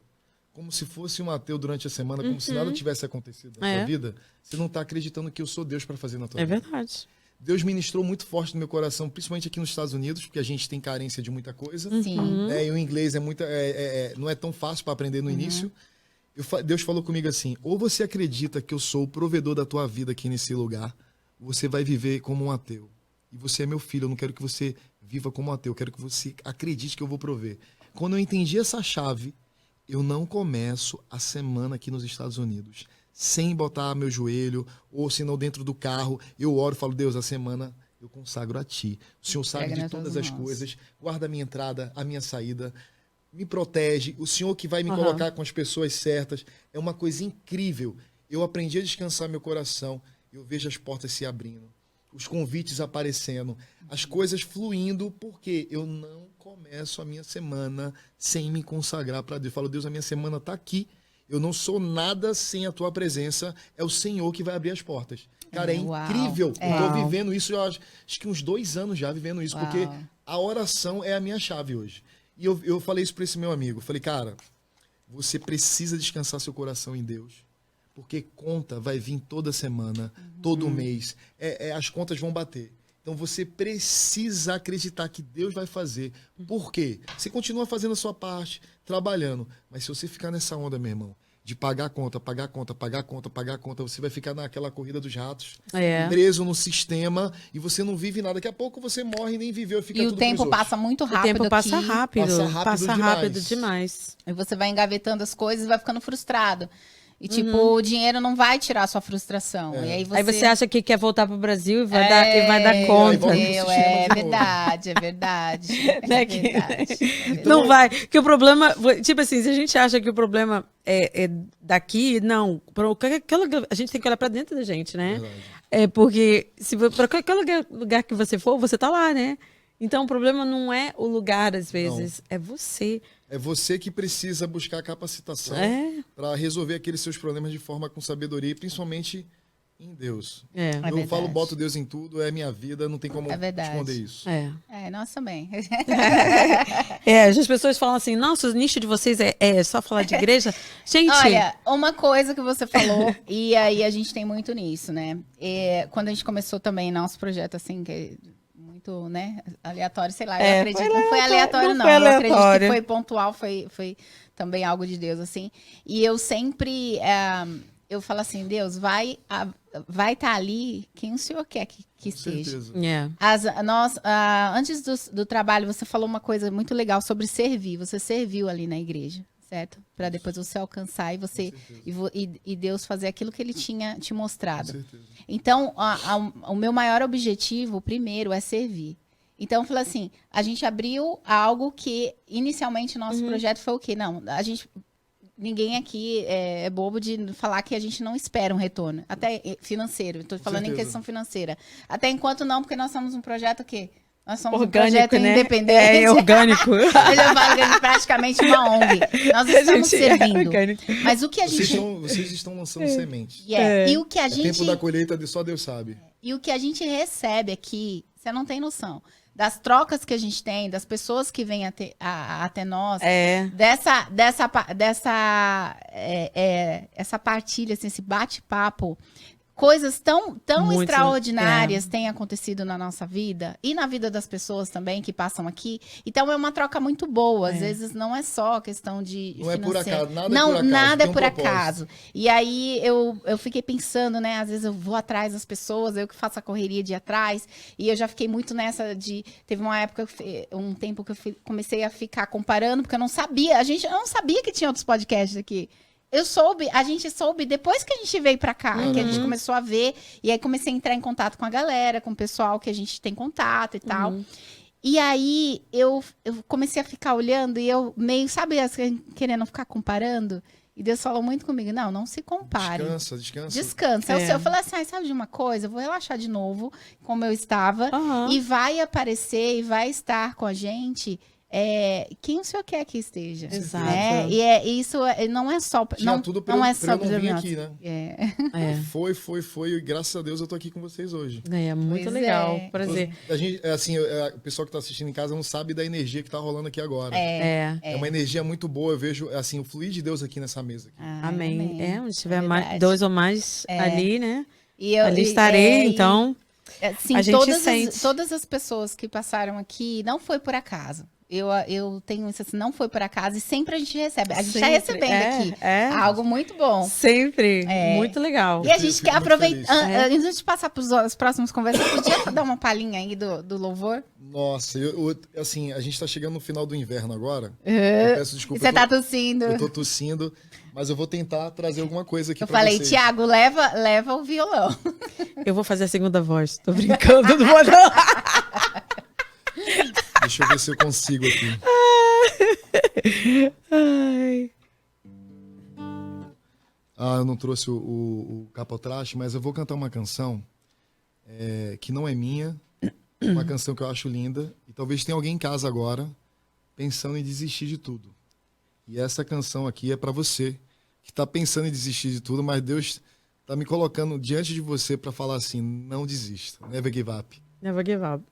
como se fosse um ateu durante a semana, como se nada tivesse acontecido na sua vida, você não está acreditando que eu sou Deus para fazer na tua É vida. verdade. Deus ministrou muito forte no meu coração, principalmente aqui nos Estados Unidos, porque a gente tem carência de muita coisa. Sim. E o inglês não é tão fácil para aprender no início. Deus falou comigo assim, ou você acredita que eu sou o provedor da tua vida aqui nesse lugar, ou você vai viver como um ateu. E você é meu filho, eu não quero que você viva como um ateu, eu quero que você acredite que eu vou prover. Quando eu entendi essa chave, eu não começo a semana aqui nos Estados Unidos sem botar meu joelho, ou se não dentro do carro, eu oro e falo, Deus, a semana eu consagro a ti. O Senhor sabe Entrega de nas todas tuas as mãos. coisas, guarda a minha entrada, a minha saída, me protege, o Senhor que vai me Aham. colocar com as pessoas certas. É uma coisa incrível. Eu aprendi a descansar meu coração, eu vejo as portas se abrindo, os convites aparecendo, as coisas fluindo, porque eu não começo a minha semana sem me consagrar para Deus. Eu falo, Deus, a minha semana está aqui, eu não sou nada sem a tua presença, é o Senhor que vai abrir as portas. Cara, é Uau. incrível. É. Eu tô vivendo isso, eu acho que uns 2 anos já vivendo isso, Uau. porque a oração é a minha chave hoje. E eu falei isso para esse meu amigo, eu falei, cara, você precisa descansar seu coração em Deus, porque conta vai vir toda semana, todo mês, as contas vão bater. Então você precisa acreditar que Deus vai fazer. Por quê? Você continua fazendo a sua parte, trabalhando, mas se você ficar nessa onda, meu irmão, de pagar conta, você vai ficar naquela corrida dos ratos, É. preso no sistema, e você não vive nada. Daqui a pouco você morre e nem viveu, fica E o tudo pros tempo outros. passa muito O rápido tempo passa aqui. rápido. Passa rápido demais. demais. E você vai engavetando as coisas e vai ficando frustrado. E, tipo, o dinheiro não vai tirar a sua frustração. E aí Aí você acha que quer voltar pro Brasil e vai, É, dar aí conta. volta pro Meu, sistema é de novo. verdade, é verdade. Né, É que- verdade. Não vai. Que o problema. Tipo assim, se a gente acha que o problema é daqui, não. A gente tem que olhar pra dentro da gente, né? Verdade. É porque se para qualquer lugar que você for, você tá lá, né? Então o problema não é o lugar, às vezes, é você. É você que precisa buscar capacitação É. para resolver aqueles seus problemas de forma com sabedoria, e principalmente em Deus. É. É Eu verdade. falo, boto Deus em tudo, é minha vida, não tem como É verdade. esconder isso. É. Nós também. As pessoas falam assim, nossa, o nicho de vocês é só falar de igreja. Gente, Olha, uma coisa que você falou, e aí a gente tem muito nisso, né? Quando a gente começou também nosso projeto, assim, que é muito, né, aleatório, sei lá, eu acredito. Não foi aleatório, não. foi Eu acredito que aleatório. foi pontual, foi também algo de Deus, assim. E eu sempre, eu falo assim, Deus, vai estar ali quem o Senhor quer que Com esteja. certeza. Antes do trabalho, você falou uma coisa muito legal sobre servir. Você serviu ali na igreja, certo? Para depois você alcançar e Deus fazer aquilo que Ele tinha te Com mostrado. certeza. Então, o meu maior objetivo, primeiro, é servir. Então, eu falei assim, a gente abriu algo que, inicialmente, o nosso projeto foi o quê? Não, ninguém aqui é bobo de falar que a gente não espera um retorno, até financeiro, estou falando em questão financeira. Até enquanto não, porque nós somos um projeto que... Nós somos orgânico, um projeto né? independente. É orgânico. Eu falo praticamente uma ONG. Nós estamos servindo. Mas o que a gente... Vocês estão lançando sementes. E o que a gente... O tempo da colheita só Deus sabe. E o que a gente recebe aqui, você não tem noção. Das trocas que a gente tem, das pessoas que vêm até nós, essa partilha, assim, esse bate-papo, coisas tão muito extraordinárias têm acontecido na nossa vida e na vida das pessoas também que passam aqui. Então é uma troca muito boa. Às vezes não é só questão de não financeiro. É por acaso, nada é por acaso. E aí eu fiquei pensando, né? Às vezes eu vou atrás das pessoas, eu que faço a correria de ir atrás. E eu já fiquei muito nessa de... Teve uma época, um tempo que eu comecei a ficar comparando, porque eu não sabia. Eu não sabia que tinha outros podcasts aqui. A gente soube depois que a gente veio pra cá, que a gente começou a ver, e aí comecei a entrar em contato com a galera, com o pessoal que a gente tem contato e tal. E aí eu comecei a ficar olhando e eu meio, sabe, querendo ficar comparando? E Deus falou muito comigo, não se compare. Descansa. Eu falei assim, sabe de uma coisa? Eu vou relaxar de novo, como eu estava, e vai aparecer e vai estar com a gente... quem o senhor quer que esteja. Exato. Né? E isso não é só... Não é só pra eu não vir aqui, né? É. Foi. E graças a Deus eu tô aqui com vocês hoje. É muito legal. Prazer. A gente, assim, o pessoal que tá assistindo em casa não sabe da energia que tá rolando aqui agora. É uma energia muito boa. Eu vejo, assim, o fluir de Deus aqui nessa mesa. Aqui. Amém. Onde tiver dois ou mais ali, né? Ali estarei, então... Assim, a gente sente. Todas as pessoas que passaram aqui, não foi por acaso. Eu tenho isso assim, não foi por acaso, e sempre a gente recebe. A gente está recebendo aqui algo muito bom. Sempre. Muito legal. E a gente quer aproveitar. Antes de passar para as próximas conversas, podia dar uma palhinha aí do louvor? Nossa, assim, a gente está chegando no final do inverno agora. Eu peço desculpa. Você está tossindo. Eu tô tossindo, mas eu vou tentar trazer alguma coisa aqui para vocês. Eu falei, Thiago, leva o violão. Eu vou fazer a segunda voz. Tô brincando, não vou não. Deixa eu ver se eu consigo aqui. Ai. Eu não trouxe o capotraste, mas eu vou cantar uma canção que não é minha, uma canção que eu acho linda, e talvez tenha alguém em casa agora pensando em desistir de tudo. E essa canção aqui é para você que está pensando em desistir de tudo, mas Deus está me colocando diante de você para falar assim, não desista, never give up. Never give up.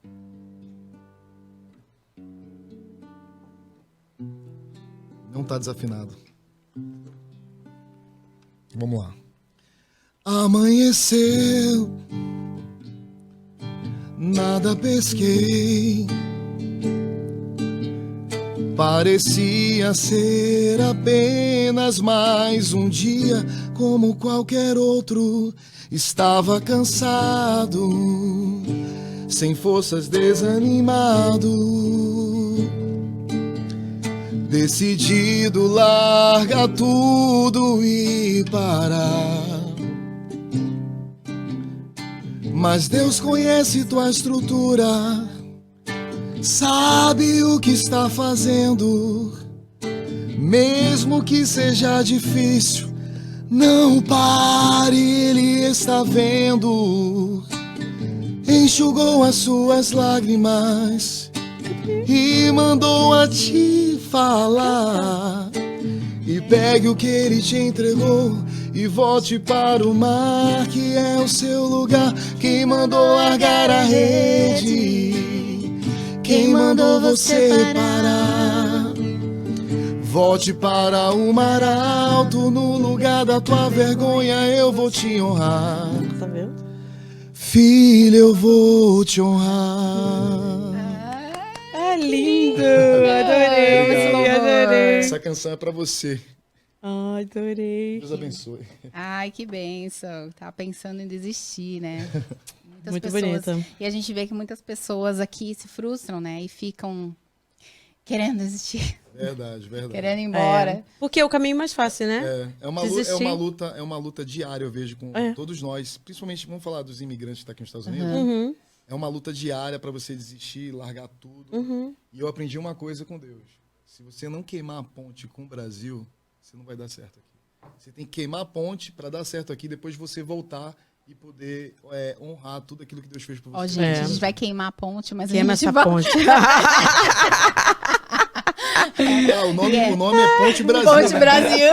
Não tá desafinado. Vamos lá. Amanheceu, nada pesquei. Parecia ser apenas mais um dia como qualquer outro. Estava cansado, sem forças, desanimado. Decidido largar tudo e parar. Mas Deus conhece tua estrutura, sabe o que está fazendo. Mesmo que seja difícil, não pare, Ele está vendo. Enxugou as suas lágrimas e mandou a te falar. E pegue o que Ele te entregou e volte para o mar, que é o seu lugar. Quem mandou largar a rede? Quem mandou você parar? Volte para o mar alto, no lugar da tua vergonha eu vou te honrar. Tá vendo? Filho, eu vou te honrar. Lindo! Adorei! Essa canção é pra você. Ai, adorei. Deus abençoe. Ai, que bênção. Tava pensando em desistir, né? Muito bonita. E a gente vê que muitas pessoas aqui se frustram, né? E ficam querendo desistir. Verdade. Querendo ir embora. Porque é o caminho mais fácil, né? É uma luta diária, eu vejo, com todos nós. Principalmente, vamos falar dos imigrantes que estão aqui nos Estados Unidos. É uma luta diária para você desistir, largar tudo. Uhum. E eu aprendi uma coisa com Deus. Se você não queimar a ponte com o Brasil, você não vai dar certo aqui. Você tem que queimar a ponte para dar certo aqui, depois você voltar e poder honrar tudo aquilo que Deus fez por você. Ó, gente, a gente vai queimar a ponte, mas Queima a gente essa vai... ponte. O nome é Ponte Brasil. Ponte Brasil.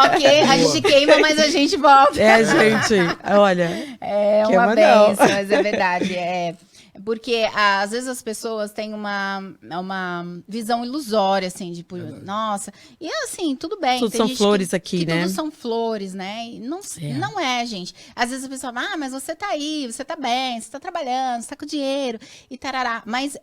Ok, a gente queima, mas a gente volta. É, gente, olha. É queima uma não. benção, mas é verdade. Porque às vezes as pessoas têm uma visão ilusória, assim, de, Verdade. nossa. E assim, tudo bem. Tudo tem são gente flores aqui, que né? Tudo são flores, né? E não é, gente. Às vezes a pessoa fala, mas você tá aí, você tá bem, você tá trabalhando, você tá com dinheiro e tarará. Mas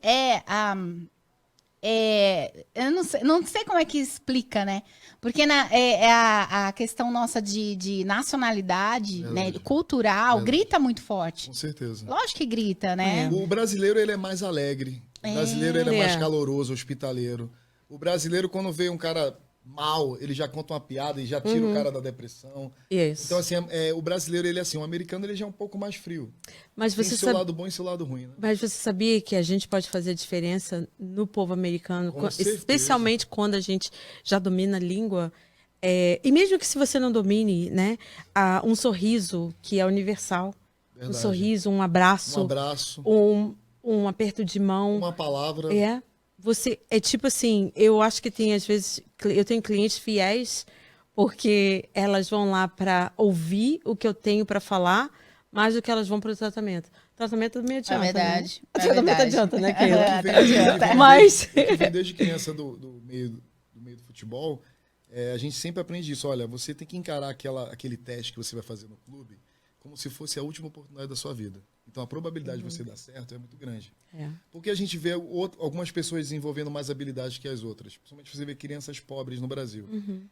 eu não sei como é que explica, né? Porque a questão nossa de nacionalidade, né, Verdade. cultural, Verdade. grita muito forte. Com certeza. Lógico que grita, né? O brasileiro, ele é mais alegre. O brasileiro, ele é mais caloroso, hospitaleiro. O brasileiro, quando vê um cara mal, ele já conta uma piada e já tira o cara da depressão. Isso. Então, assim, o brasileiro, ele é assim, o americano, ele já é um pouco mais frio. Mas Tem você seu sabe... lado bom e seu lado ruim, né? Mas você sabia que a gente pode fazer a diferença no povo americano, Com certeza. especialmente quando a gente já domina a língua? E mesmo que se você não domine, né, um sorriso que é universal, Verdade. um sorriso, um abraço, Um abraço, um aperto de mão, uma palavra. você é tipo assim, eu acho que tem às vezes, eu tenho clientes fiéis porque elas vão lá para ouvir o que eu tenho para falar, mais do que elas vão para o tratamento. O tratamento me adianta, verdade. né? O tratamento adianta, né, Keila? Eu que venho Mas eu que venho desde criança do meio do futebol, a gente sempre aprende isso. Olha, você tem que encarar aquele teste que você vai fazer no clube como se fosse a última oportunidade da sua vida. Então, a probabilidade de você dar certo é muito grande. Porque a gente vê algumas pessoas desenvolvendo mais habilidades que as outras. Principalmente você vê crianças pobres no Brasil.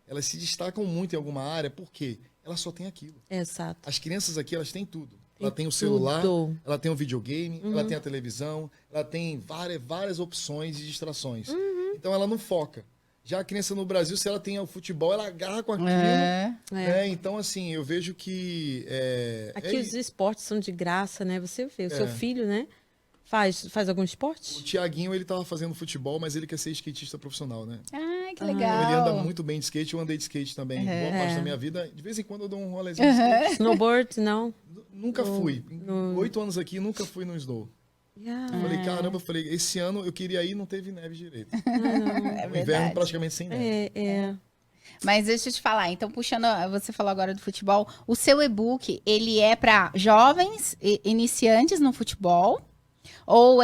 Elas se destacam muito em alguma área porque elas só têm aquilo. exato. As crianças aqui, elas têm tudo. Tem Ela tem o celular, tudo. ela tem o videogame, ela tem a televisão, ela tem várias opções e distrações. Então, ela não foca. Já a criança no Brasil, se ela tem o futebol, ela agarra com aquilo. Né? Então, assim, eu vejo que... Aqui os esportes são de graça, né? Você vê, o seu filho, né? Faz algum O esporte? Tiaguinho, ele tava fazendo futebol, mas ele quer ser skatista profissional, né? Ai, que Então, legal. ele anda muito bem de skate, eu andei de skate também. Boa parte da minha vida, de vez em quando eu dou um rolezinho de skate. Snowboard, não? Nunca fui. Em 8 anos aqui, nunca fui no snow. Eu falei, caramba, esse ano eu queria ir, não teve neve direito. No inverno, praticamente sem neve. Mas deixa eu te falar, então puxando, você falou agora do futebol, o seu e-book, ele é para jovens iniciantes no futebol? Ou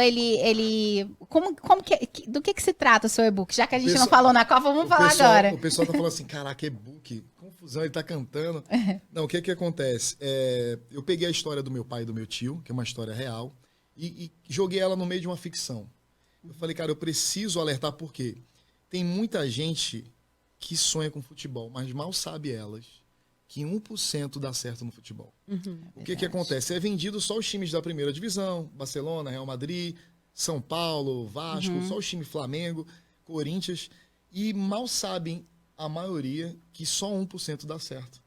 do que se trata o seu e-book? Já que a gente não falou na Copa, vamos falar agora. O pessoal tá falando assim, caraca, e-book, confusão, ele tá cantando. Não, o que acontece? Eu peguei a história do meu pai e do meu tio, que é uma história real, e joguei ela no meio de uma ficção. Eu falei, cara, eu preciso alertar porque tem muita gente que sonha com futebol, mas mal sabe elas que 1% dá certo no futebol. O que acontece? É vendido só os times da primeira divisão, Barcelona, Real Madrid, São Paulo, Vasco, só os times Flamengo, Corinthians, e mal sabem a maioria que só 1% dá certo.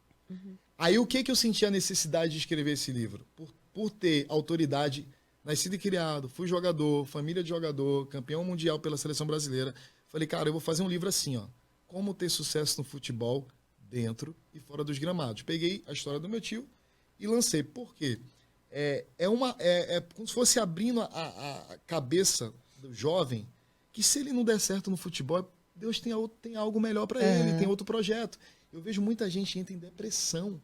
Aí o que eu senti a necessidade de escrever esse livro? Por ter autoridade, nascido e criado, fui jogador, família de jogador, campeão mundial pela seleção brasileira. Falei, cara, eu vou fazer um livro assim, ó. Como ter sucesso no futebol dentro e fora dos gramados. Peguei a história do meu tio e lancei. Por quê? É como se fosse abrindo a cabeça do jovem que se ele não der certo no futebol, Deus tem algo melhor para ele, tem outro projeto. Eu vejo muita gente entra em depressão.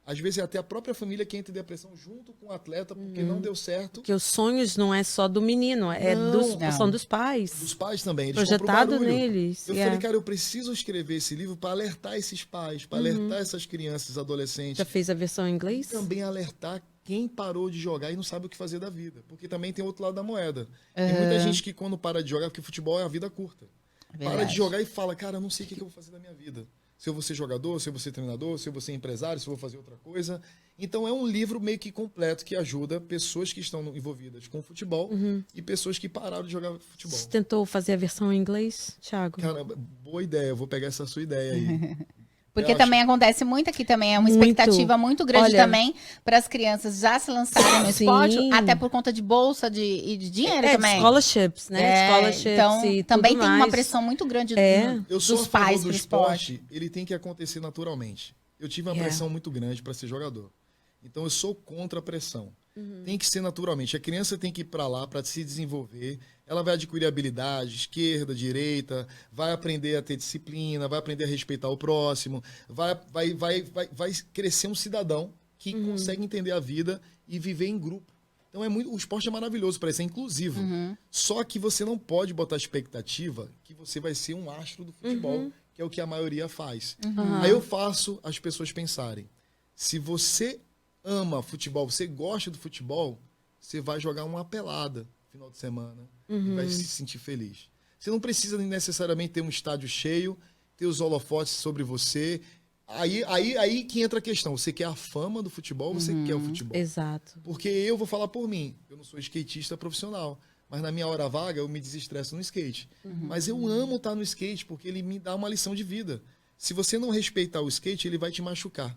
Às vezes é até a própria família que entra em depressão junto com o atleta porque não deu certo. Porque os sonhos não é só do menino, são dos pais. Dos pais também. Eles Projetado compram barulho. neles. Eu falei, cara, eu preciso escrever esse livro para alertar esses pais, para alertar essas crianças, adolescentes. Já fez a versão em inglês? E também alertar quem parou de jogar e não sabe o que fazer da vida. Porque também tem outro lado da moeda. Tem muita gente que quando para de jogar, porque futebol é a vida curta. Para de jogar e fala, cara, eu não sei o que eu vou fazer da minha vida. Se eu vou ser jogador, se eu vou ser treinador, se eu vou ser empresário, se eu vou fazer outra coisa. Então é um livro meio que completo que ajuda pessoas que estão envolvidas com futebol e pessoas que pararam de jogar futebol. Você tentou fazer a versão em inglês, Thiago? Caramba, boa ideia. Eu vou pegar essa sua ideia aí. Porque Eu também acontece muito aqui também, é uma Muito. expectativa muito grande Olha, também para as crianças já se lançarem no sim. esporte, até por conta de bolsa e de dinheiro de também. scholarships, né? Scholarships Então, e também tudo tem uma mais. pressão muito grande Eu sou a dos favor pais do pro esporte. esporte, ele tem que acontecer naturalmente. Eu tive uma Yeah. pressão muito grande para ser jogador. Então eu sou contra a pressão. Tem que ser naturalmente. A criança tem que ir para lá para se desenvolver. Ela vai adquirir habilidade, esquerda, direita, vai aprender a ter disciplina, vai aprender a respeitar o próximo, vai crescer um cidadão que consegue entender a vida e viver em grupo. Então o esporte é maravilhoso para isso, é inclusivo. Só que você não pode botar expectativa que você vai ser um astro do futebol, que é o que a maioria faz. Aí eu faço as pessoas pensarem: se você ama futebol, você gosta do futebol, você vai jogar uma pelada no final de semana e vai se sentir feliz. Você não precisa necessariamente ter um estádio cheio, ter os holofotes sobre você. Aí que entra a questão: você quer a fama do futebol ou você quer o futebol? Exato. Porque eu vou falar por mim, eu não sou skatista profissional, mas na minha hora vaga eu me desestresso no skate. Mas eu amo estar no skate porque ele me dá uma lição de vida. Se você não respeitar o skate, ele vai te machucar.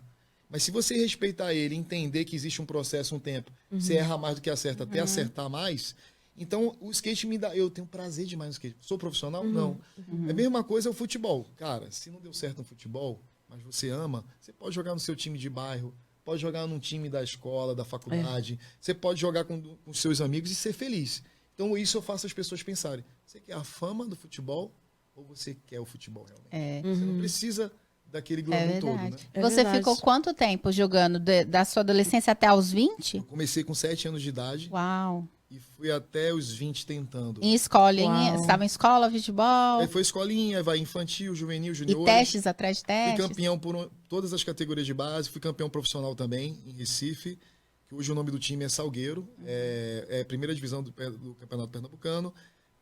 Mas se você respeitar ele, entender que existe um processo, um tempo, você erra mais do que acerta, até acertar mais, então o skate me dá... Eu tenho prazer demais no skate. Sou profissional? Não. É a mesma coisa o futebol. Cara, se não deu certo no futebol, mas você ama, você pode jogar no seu time de bairro, pode jogar num time da escola, da faculdade, você pode jogar com seus amigos e ser feliz. Então isso eu faço as pessoas pensarem: você quer a fama do futebol ou você quer o futebol realmente? Você não precisa daquele glamour todo, né? Você verdade. ficou quanto tempo jogando? Da sua adolescência até os 20? Eu comecei com 7 anos de idade Uau. e fui até os 20 tentando. Em escola, Uau. você estava em escola, futebol? Aí foi escolinha, vai infantil, juvenil, E juniores. testes atrás de Fui testes? campeão por todas as categorias de base, fui campeão profissional também, em Recife, que hoje o nome do time é Salgueiro, é a primeira divisão do Campeonato Pernambucano.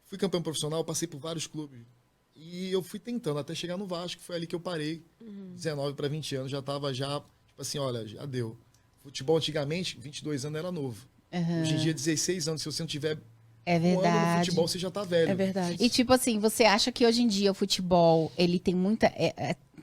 Fui campeão profissional, passei por vários clubes. E eu fui tentando até chegar no Vasco, foi ali que eu parei. 19 para 20 anos, já estava tipo assim, olha, já deu. Futebol antigamente, 22 anos era novo. Hoje em dia, 16 anos, se você não tiver É um ano no verdade. futebol, você já tá velho. É verdade. E tipo assim, você acha que hoje em dia o futebol, ele tem muita...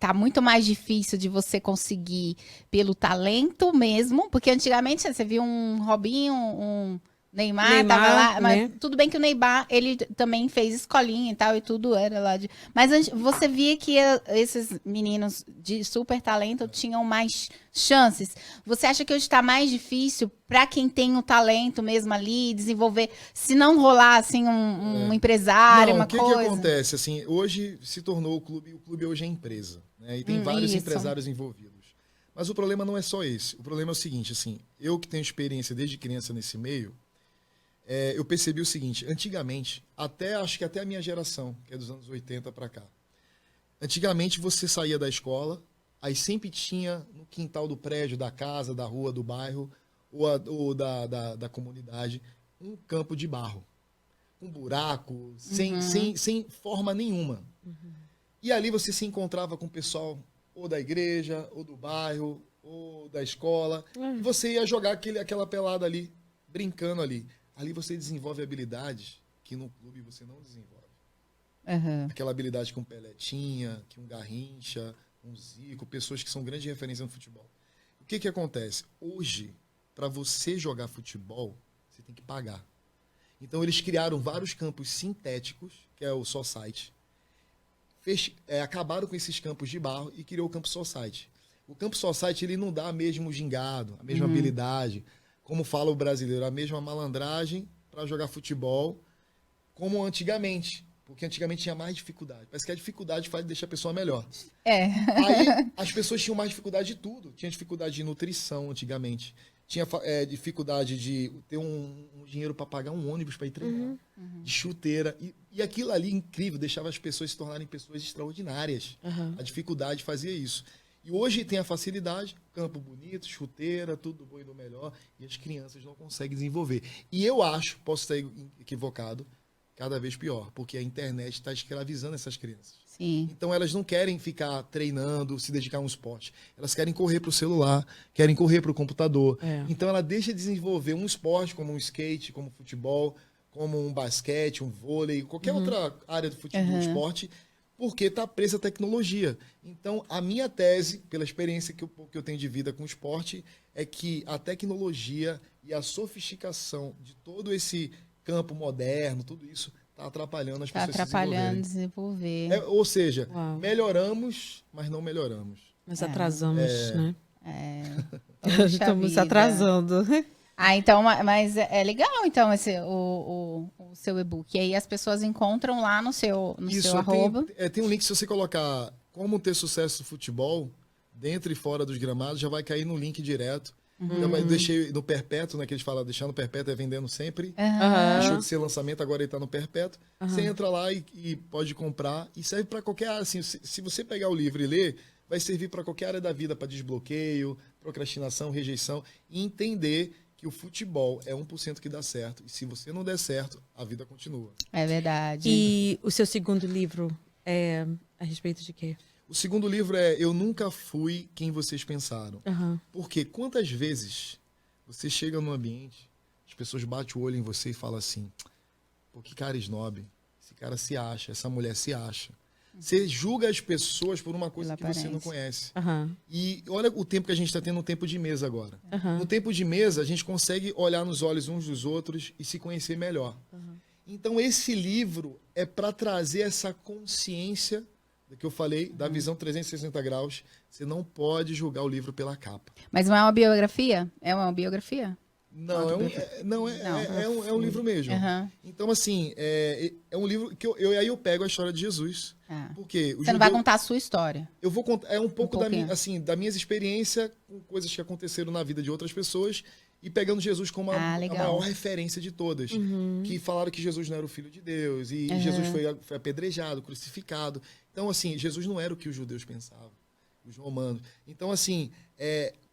tá muito mais difícil de você conseguir pelo talento mesmo? Porque antigamente você via um Robinho, um Neymar tava lá, mas né? tudo bem que o Neymar, ele também fez escolinha e tal, e tudo era lá de... Mas você via que esses meninos de super talento tinham mais chances. Você acha que hoje está mais difícil para quem tem o talento mesmo ali, desenvolver, se não rolar, assim, um empresário, Não, uma o que coisa? que acontece? Assim, hoje se tornou o clube hoje é empresa, né? E tem vários isso. empresários envolvidos. Mas o problema não é só esse. O problema é o seguinte, assim, eu que tenho experiência desde criança nesse meio, eu percebi o seguinte: antigamente, acho que até a minha geração, que é dos anos 80 para cá, antigamente você saía da escola, aí sempre tinha no quintal do prédio, da casa, da rua, do bairro ou da comunidade, um campo de barro, um buraco, sem forma nenhuma. E ali você se encontrava com o pessoal ou da igreja, ou do bairro, ou da escola, e você ia jogar aquela pelada ali, brincando ali. Ali você desenvolve habilidades que no clube você não desenvolve. Aquela habilidade que um Pelé tinha, que um Garrincha, um Zico, pessoas que são grandes referências no futebol. O que que acontece? Hoje, para você jogar futebol, você tem que pagar. Então eles criaram vários campos sintéticos, que é o Society. Acabaram com esses campos de barro e criou o Campo Society. O Campo Society ele não dá o mesmo gingado, a mesma habilidade, como fala o brasileiro, a mesma malandragem para jogar futebol, como antigamente. Porque antigamente tinha mais dificuldade. Parece que a dificuldade faz deixar a pessoa melhor. Aí as pessoas tinham mais dificuldade de tudo. Tinha dificuldade de nutrição antigamente. Tinha dificuldade de ter um dinheiro para pagar um ônibus para ir treinar. De chuteira. E aquilo ali, incrível, deixava as pessoas se tornarem pessoas extraordinárias. A dificuldade fazia isso. E hoje tem a facilidade, campo bonito, chuteira, tudo bom e do melhor, e as crianças não conseguem desenvolver. E eu acho, posso estar equivocado, cada vez pior, porque a internet está escravizando essas crianças. Sim. Então elas não querem ficar treinando, se dedicar a um esporte. Elas querem correr para o celular, querem correr para o computador. Então ela deixa de desenvolver um esporte como um skate, como futebol, como um basquete, um vôlei, qualquer outra área do futebol, do esporte, porque está presa à tecnologia. Então, a minha tese, pela experiência que eu tenho de vida com o esporte, é que a tecnologia e a sofisticação de todo esse campo moderno, tudo isso, está atrapalhando as Tá pessoas atrapalhando se desenvolverem. desenvolver. Ou seja, Uau. melhoramos, mas não melhoramos. Nós atrasamos, né? Poxa Estamos vida. atrasando. Então, mas é legal, então, o seu e-book. E aí as pessoas encontram lá no seu arroba. Tem um link, se você colocar como ter sucesso no futebol, dentro e fora dos gramados, já vai cair no link direto. Eu deixei no perpétuo, né, que eles falam, deixar no perpétuo é vendendo sempre. Deixou de ser lançamento, agora ele está no perpétuo. Você entra lá e pode comprar. E serve para qualquer área. Assim, se você pegar o livro e ler, vai servir para qualquer área da vida, para desbloqueio, procrastinação, rejeição. E entender que o futebol é 1% que dá certo. E se você não der certo, a vida continua. É verdade. E o seu segundo livro é a respeito de quê? O segundo livro é Eu Nunca Fui Quem Vocês Pensaram. Aham. Porque quantas vezes você chega num ambiente, as pessoas batem o olho em você e falam assim, pô, que cara snob, esse cara se acha, essa mulher se acha. Você julga as pessoas por uma coisa Pela que você não aparência. conhece. Aham. E olha o tempo que a gente está tendo, um tempo de mesa agora. Aham. No tempo de mesa, a gente consegue olhar nos olhos uns dos outros e se conhecer melhor. Então, esse livro é para trazer essa consciência do que eu falei, da visão 360 graus. Você não pode julgar o livro pela capa. Mas não é uma biografia? É uma biografia? Não, é um livro mesmo. Aham. Então, assim, é um livro que aí eu pego a história de Jesus. Ah. Porque o Você não vai judeu- contar a sua história. Eu vou contar, um pouco pouquinho. da minhas experiências com coisas que aconteceram na vida de outras pessoas e pegando Jesus como a legal. maior referência de todas. Que falaram que Jesus não era o Filho de Deus e Jesus foi apedrejado, crucificado. Então, assim, Jesus não era o que os judeus pensavam, os romanos. Então, assim,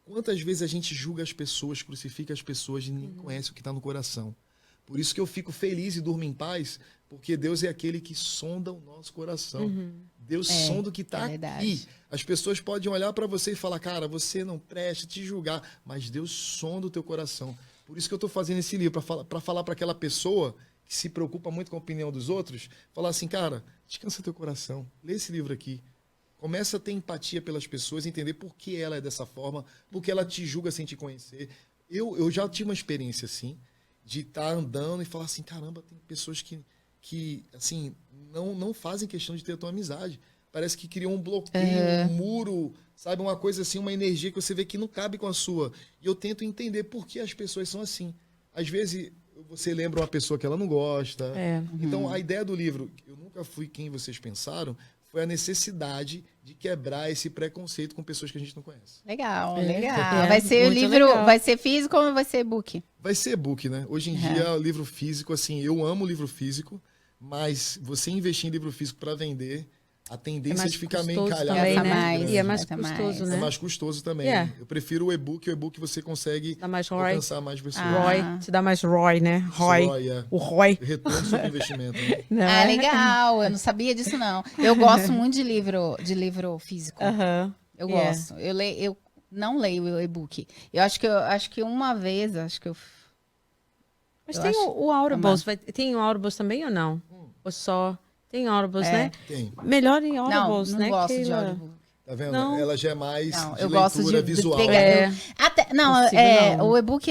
quantas vezes a gente julga as pessoas, crucifica as pessoas e nem conhece o que está no coração. Por isso que eu fico feliz e durmo em paz, porque Deus é aquele que sonda o nosso coração. Deus sonda o que está verdade. aqui. As pessoas podem olhar para você e falar, cara, você não presta, te julgar, mas Deus sonda o teu coração. Por isso que eu estou fazendo esse livro, para falar para aquela pessoa que se preocupa muito com a opinião dos outros, falar assim, cara, descansa teu coração, lê esse livro aqui. Começa a ter empatia pelas pessoas, entender por que ela é dessa forma, por que ela te julga sem te conhecer. Eu já tive uma experiência assim, de estar andando e falar assim, caramba, tem pessoas que assim, não fazem questão de ter a tua amizade. Parece que criam um bloqueio, um muro, sabe? Uma coisa assim, uma energia que você vê que não cabe com a sua. E eu tento entender por que as pessoas são assim. Às vezes, você lembra uma pessoa que ela não gosta. Então, a ideia do livro, Eu Nunca Fui Quem Vocês Pensaram, foi a necessidade de quebrar esse preconceito com pessoas que a gente não conhece. Legal, É, legal. é, Vai ser o muito livro, legal. vai ser físico ou vai ser e-book? Vai ser e-book, né? Hoje em dia, o livro físico, assim, eu amo livro físico, mas você investir em livro físico para vender, a tendência de ficar meio custoso encalhado também, Gasta muito mais, grande. E é mais gasta custoso, mais. É né? mais custoso também. Yeah. Eu prefiro o e-book você consegue Dá mais ROI. alcançar mais pessoas. ROI. Te dá mais ROI, né? ROI. é. O ROI. Retorno sobre investimento. Né? Não Ah, é? legal. Eu não sabia disso, não. Eu gosto muito de livro físico. Aham. Eu Yeah. gosto. Eu não leio o e-book. Eu acho que uma vez, Mas Eu tem acho- o Audibles. Tem o Audibles também ou não? Ou só? Tem Audibles, né? Tem. Melhor em não, Audibles, não né? gosto de Keila? audiobook. Tá vendo? Não. Ela já é mais Não, de eu gosto leitura de visual. pegar. É. Não, Consigo não. o e-book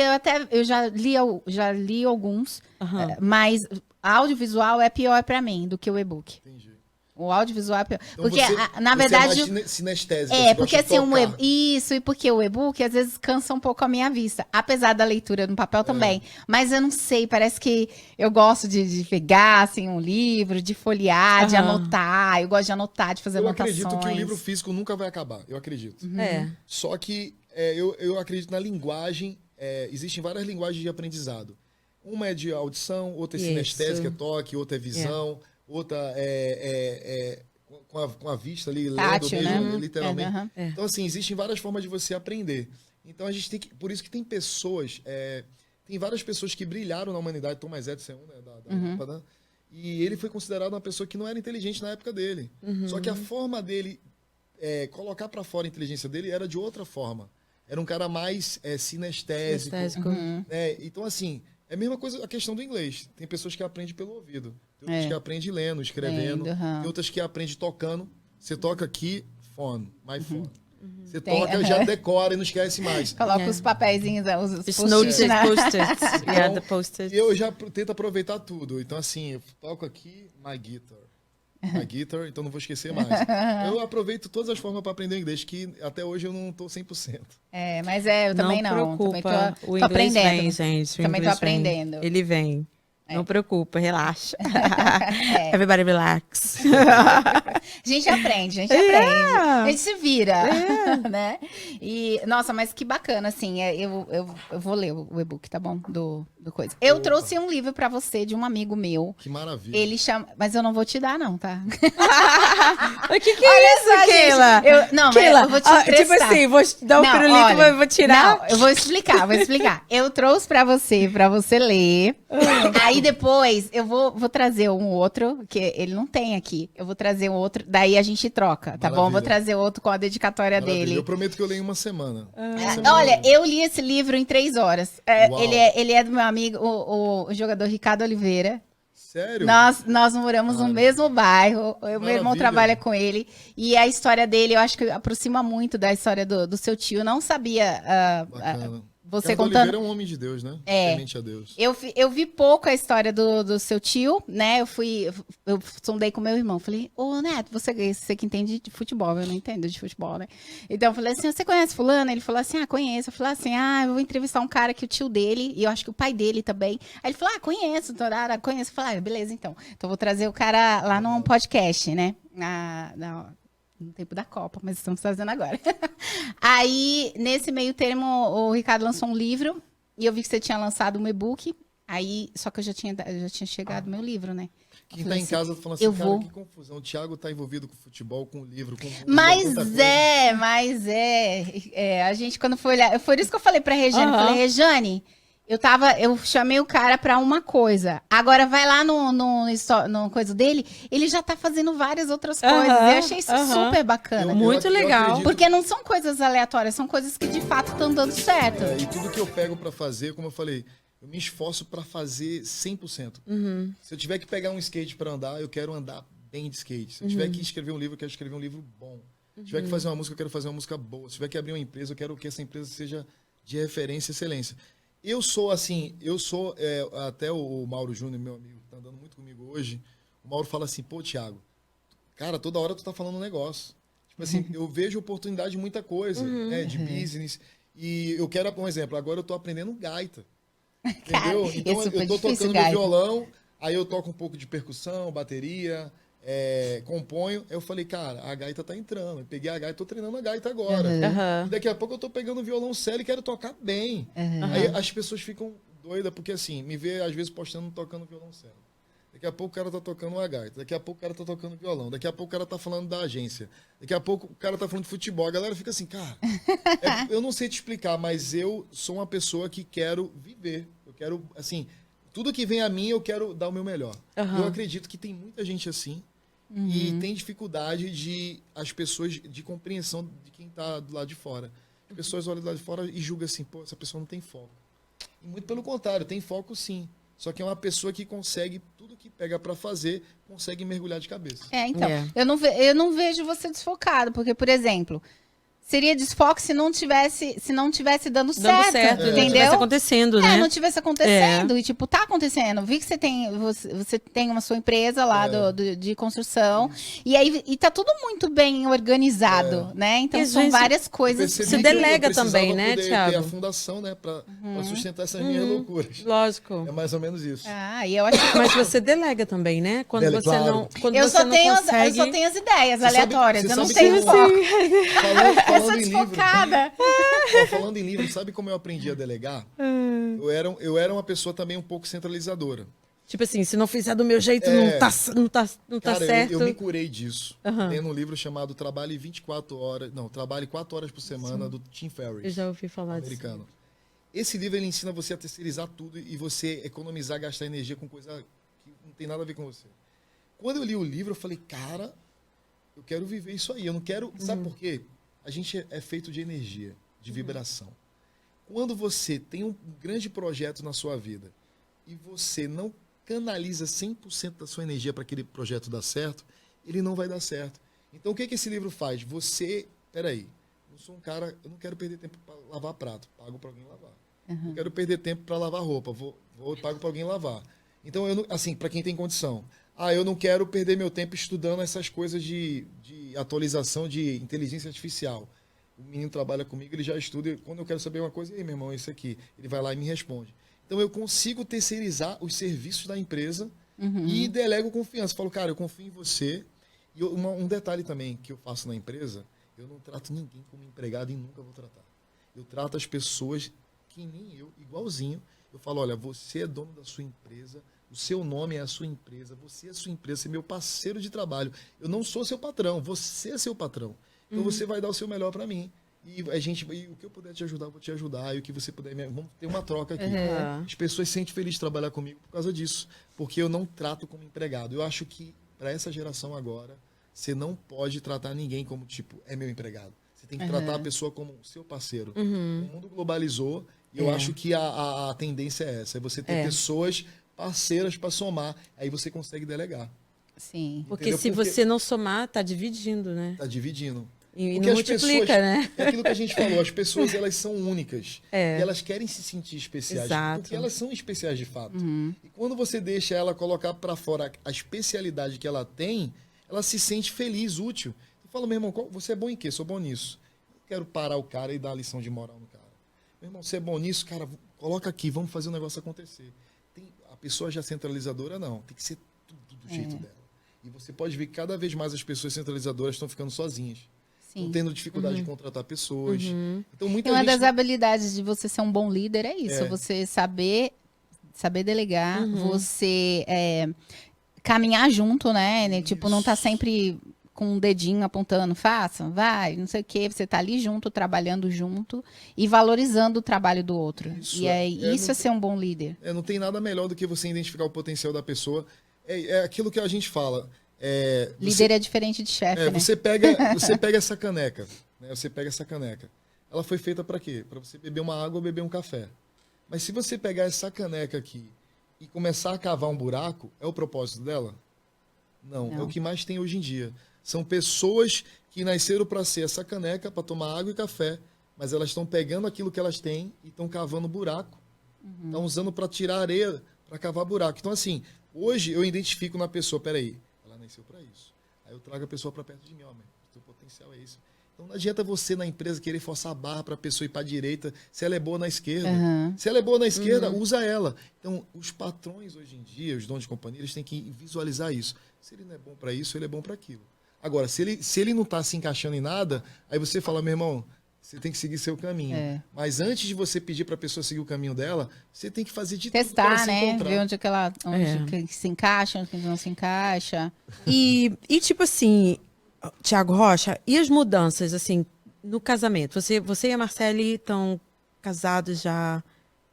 eu já li alguns, Aham. mas audiovisual é pior pra mim do que o e-book. Entendi. O audiovisual é pior. Então Porque, você- na você verdade. é mais sinestésica, É, você porque gosta de assim, tocar. isso, e porque o e-book às vezes cansa um pouco a minha vista, apesar da leitura no É. papel também. Mas eu não sei, parece que eu gosto de pegar assim, um livro, de folhear, de Aham. anotar. Eu gosto de anotar, de fazer Eu anotações. acredito que o livro físico nunca vai acabar. Eu acredito. É. Só que eu acredito na linguagem. Existem várias linguagens de aprendizado. Uma é de audição, outra é Isso. sinestésica, é toque, outra é visão, outra é com a vista ali, Tátil, lendo mesmo, né? literalmente. Aham. Então, assim, existem várias formas de você aprender. Então, a gente tem que... Por isso que tem pessoas... tem várias pessoas que brilharam na humanidade. Thomas Edison, né, da lâmpada. E ele foi considerado uma pessoa que não era inteligente na época dele. Só que a forma dele colocar para fora a inteligência dele era de outra forma. Era um cara mais sinestésico. Sinestésico. Né? Então, assim, é a mesma coisa a questão do inglês. Tem pessoas que aprendem pelo ouvido. Tem outras que aprende lendo, escrevendo. Lendo, Tem outras que aprende tocando. Você toca aqui, phone, my phone. Você Tem, toca, já decora e não esquece mais. Coloca os papeizinhos, os Os post-it, notes, né? post-its. Yeah, the post-its. Eu já tento aproveitar tudo. Então, assim, eu toco aqui, my guitar. My guitar, então não vou esquecer mais. Eu aproveito todas as formas para aprender inglês, que até hoje eu não tô 100%. Mas eu também não. preocupa. Também O tô inglês aprendendo. vem, gente. O Também tô inglês vem. aprendendo. Ele vem. Não preocupa, relaxa. Everybody relax. A gente aprende, a gente aprende. A gente se vira, né? E, nossa, mas que bacana, assim. Eu vou ler o e-book, tá bom? Do coisa. Eu trouxe um livro pra você de um amigo meu. Que maravilha. Ele chama... Mas eu não vou te dar, não, tá? O que é isso, Keila? Não, mas eu vou te emprestar. Tipo assim, vou te dar o pirulito, mas vou tirar. Não, eu vou explicar. Eu trouxe pra você ler. Aí depois eu vou trazer um outro, que ele não tem aqui. Eu vou trazer um outro, daí a gente troca, tá bom? Vou trazer outro com a dedicatória dele. Eu prometo que eu leio em uma semana. Olha, eu li esse livro em 3 horas. Ele é do meu amigo, o jogador Ricardo Oliveira. Sério? Nós moramos no mesmo bairro. Meu irmão trabalha com ele. E a história dele, eu acho que aproxima muito da história do seu tio. Não sabia. Bacana. Você Ricardo contando. Oliveira é um homem de Deus, né? Temente a Deus. Eu vi pouco a história do seu tio, né? Eu sondei com meu irmão. Falei, ô Neto, você que entende de futebol, eu não entendo de futebol, né? Então eu falei assim: você conhece fulano? Ele falou assim: conheço. Eu falei assim: eu vou entrevistar um cara que o tio dele, e eu acho que o pai dele também. Aí ele falou: conheço, Torara, conheço. Eu falei: beleza, então. Então eu vou trazer o cara lá num podcast, né? No tempo da Copa, mas estamos fazendo agora. Aí, nesse meio termo, o Ricardo lançou um livro e eu vi que você tinha lançado um e-book. Aí, só que eu já tinha chegado meu livro, né? Quem tá em casa falando assim, cara, que confusão. O Thiago tá envolvido com futebol, com livro, com música, Mas a gente, quando foi olhar... Foi isso que eu falei pra Rejane. Eu falei, Rejane... Eu chamei o cara pra uma coisa. Agora vai lá no coisa dele, ele já tá fazendo várias outras coisas. Eu achei isso super bacana. Muito legal. Porque não são coisas aleatórias, são coisas que de fato estão dando certo. E tudo que eu pego pra fazer, como eu falei, eu me esforço pra fazer 100%. Se eu tiver que pegar um skate pra andar, eu quero andar bem de skate. Se eu tiver que escrever um livro, eu quero escrever um livro bom. Se tiver que fazer uma música, eu quero fazer uma música boa. Se tiver que abrir uma empresa, eu quero que essa empresa seja de referência e excelência. Eu sou assim, até o Mauro Júnior, meu amigo, que tá andando muito comigo hoje, o Mauro fala assim, pô, Thiago, cara, toda hora tu tá falando um negócio. Tipo assim, eu vejo oportunidade de muita coisa, né, de business, e eu quero, um exemplo, agora eu tô aprendendo gaita, entendeu? Então eu tô tocando meu violão, aí eu toco um pouco de percussão, bateria, componho. Eu falei, cara, a gaita tá entrando. Eu peguei a gaita, tô treinando a gaita agora. E daqui a pouco eu tô pegando o violão sério e quero tocar bem. Aí as pessoas ficam doidas, porque assim, me vê às vezes postando tocando violão sério. Daqui a pouco o cara tá tocando uma gaita. Daqui a pouco o cara tá tocando violão. Daqui a pouco o cara tá falando da agência. Daqui a pouco o cara tá falando de futebol. A galera fica assim, cara, eu não sei te explicar, mas eu sou uma pessoa que quero viver. Eu quero, assim, tudo que vem a mim eu quero dar o meu melhor. Eu acredito que tem muita gente assim. E tem dificuldade as pessoas de compreensão de quem está do lado de fora. As pessoas olham do lado de fora e julgam assim, pô, essa pessoa não tem foco. E muito pelo contrário, tem foco sim. Só que é uma pessoa que consegue, tudo que pega para fazer, consegue mergulhar de cabeça. Então, eu não vejo você desfocado, porque, por exemplo... Seria desfoque se não tivesse dando certo, entendeu? Não tivesse acontecendo, né? Não tivesse acontecendo. E, tipo, tá acontecendo. Vi que você tem uma sua empresa lá de construção. E aí tá tudo muito bem organizado, né? Então, são várias coisas. Se delega também, né, Thiago? Ter a fundação, né? Pra sustentar essas minhas loucuras. Lógico. É mais ou menos isso. E eu acho que... Mas você delega também, né? Quando você claro. não consegue... Eu só tenho as ideias aleatórias. Eu não tenho foco. Falando sou em desfocada. Falando em livro, sabe como eu aprendi a delegar? Eu era uma pessoa também um pouco centralizadora. Tipo assim, se não fizer do meu jeito, não tá Cara, certo. Eu me curei disso. Lendo um livro chamado Trabalhe 4 horas por semana, do Tim Ferriss. Eu já ouvi falar americano. Esse livro ele ensina você a terceirizar tudo e você economizar, gastar energia com coisa que não tem nada a ver com você. Quando eu li o livro, eu falei, cara, eu quero viver isso aí. Eu não quero... Sabe por quê? A gente é feito de energia, de vibração. Quando você tem um grande projeto na sua vida e você não canaliza 100% da sua energia para aquele projeto dar certo, ele não vai dar certo. Então, o que esse livro faz? Peraí, eu sou um cara, eu não quero perder tempo para lavar prato, pago para alguém lavar. Não quero perder tempo para lavar roupa, pago para alguém lavar. Então, assim, para quem tem condição. Eu não quero perder meu tempo estudando essas coisas de atualização de inteligência artificial. O menino trabalha comigo, ele já estuda, e quando eu quero saber uma coisa, meu irmão, isso aqui. Ele vai lá e me responde. Então, eu consigo terceirizar os serviços da empresa e delego confiança. Falo, cara, eu confio em você. E um detalhe também que eu faço na empresa, eu não trato ninguém como empregado e nunca vou tratar. Eu trato as pessoas que nem eu, igualzinho. Eu falo, olha, você é dono da sua empresa, o seu nome é a sua empresa, você é a sua empresa, você é meu parceiro de trabalho. Eu não sou seu patrão, você é seu patrão. Então você vai dar o seu melhor para mim. E o que eu puder te ajudar, eu vou te ajudar. E o que você puder, vamos ter uma troca aqui. As pessoas se sentem felizes de trabalhar comigo por causa disso. Porque eu não trato como empregado. Eu acho que para essa geração agora, você não pode tratar ninguém como, tipo, é meu empregado. Você tem que tratar a pessoa como seu parceiro. O mundo globalizou e eu acho que a tendência é essa. É você ter pessoas parceiras para somar. Aí você consegue delegar. Sim. Porque se você não somar, tá dividindo, né? Tá dividindo. E Porque não as multiplica, pessoas, né? É aquilo que a gente falou, as pessoas elas são únicas. E elas querem se sentir especiais. Exato. Porque elas são especiais de fato. E quando você deixa ela colocar para fora a especialidade que ela tem, ela se sente feliz, útil. Eu falo, meu irmão, você é bom em quê? Sou bom nisso. Eu quero parar o cara e dar a lição de moral no cara. Meu irmão, você é bom nisso? Cara, coloca aqui, vamos fazer o negócio acontecer. A pessoa já centralizadora, não. Tem que ser tudo do jeito dela. E você pode ver que cada vez mais as pessoas centralizadoras estão ficando sozinhas. Estão tendo dificuldade de contratar pessoas. Então, muita Uma gente... das habilidades de você ser um bom líder é isso. Você saber delegar, você caminhar junto, né? Tipo, não tá sempre com um dedinho apontando, faça, vai, não sei o quê. Você tá ali junto, trabalhando junto e valorizando o trabalho do outro. Isso, Isso é ser um bom líder. Não tem nada melhor do que você identificar o potencial da pessoa. É aquilo que a gente fala. Líder é diferente de chefe, né? Você pega essa caneca. Né? Você pega essa caneca. Ela foi feita para quê? Para você beber uma água ou beber um café. Mas se você pegar essa caneca aqui e começar a cavar um buraco, é o propósito dela? Não. É o que mais tem hoje em dia. São pessoas que nasceram para ser essa caneca, para tomar água e café, mas elas estão pegando aquilo que elas têm e estão cavando buraco. Estão usando para tirar areia, para cavar buraco. Então, assim, hoje eu identifico na pessoa, peraí, ela nasceu para isso. Aí eu trago a pessoa para perto de mim, ó, o seu potencial é esse. Então não adianta você na empresa querer forçar a barra para a pessoa ir para a direita, se ela é boa na esquerda. Se ela é boa na esquerda, usa ela. Então, os patrões hoje em dia, os donos de companhia, eles têm que visualizar isso. Se ele não é bom para isso, ele é bom para aquilo. Agora, se ele não está se encaixando em nada, aí você fala, meu irmão, você tem que seguir seu caminho. Mas antes de você pedir para a pessoa seguir o caminho dela, você tem que fazer de tudo para ela se né? encontrar. Ver onde que se encaixa, onde que não se encaixa. E tipo assim, Thiago Rocha, e as mudanças, assim, no casamento? Você e a Marcele estão casados já há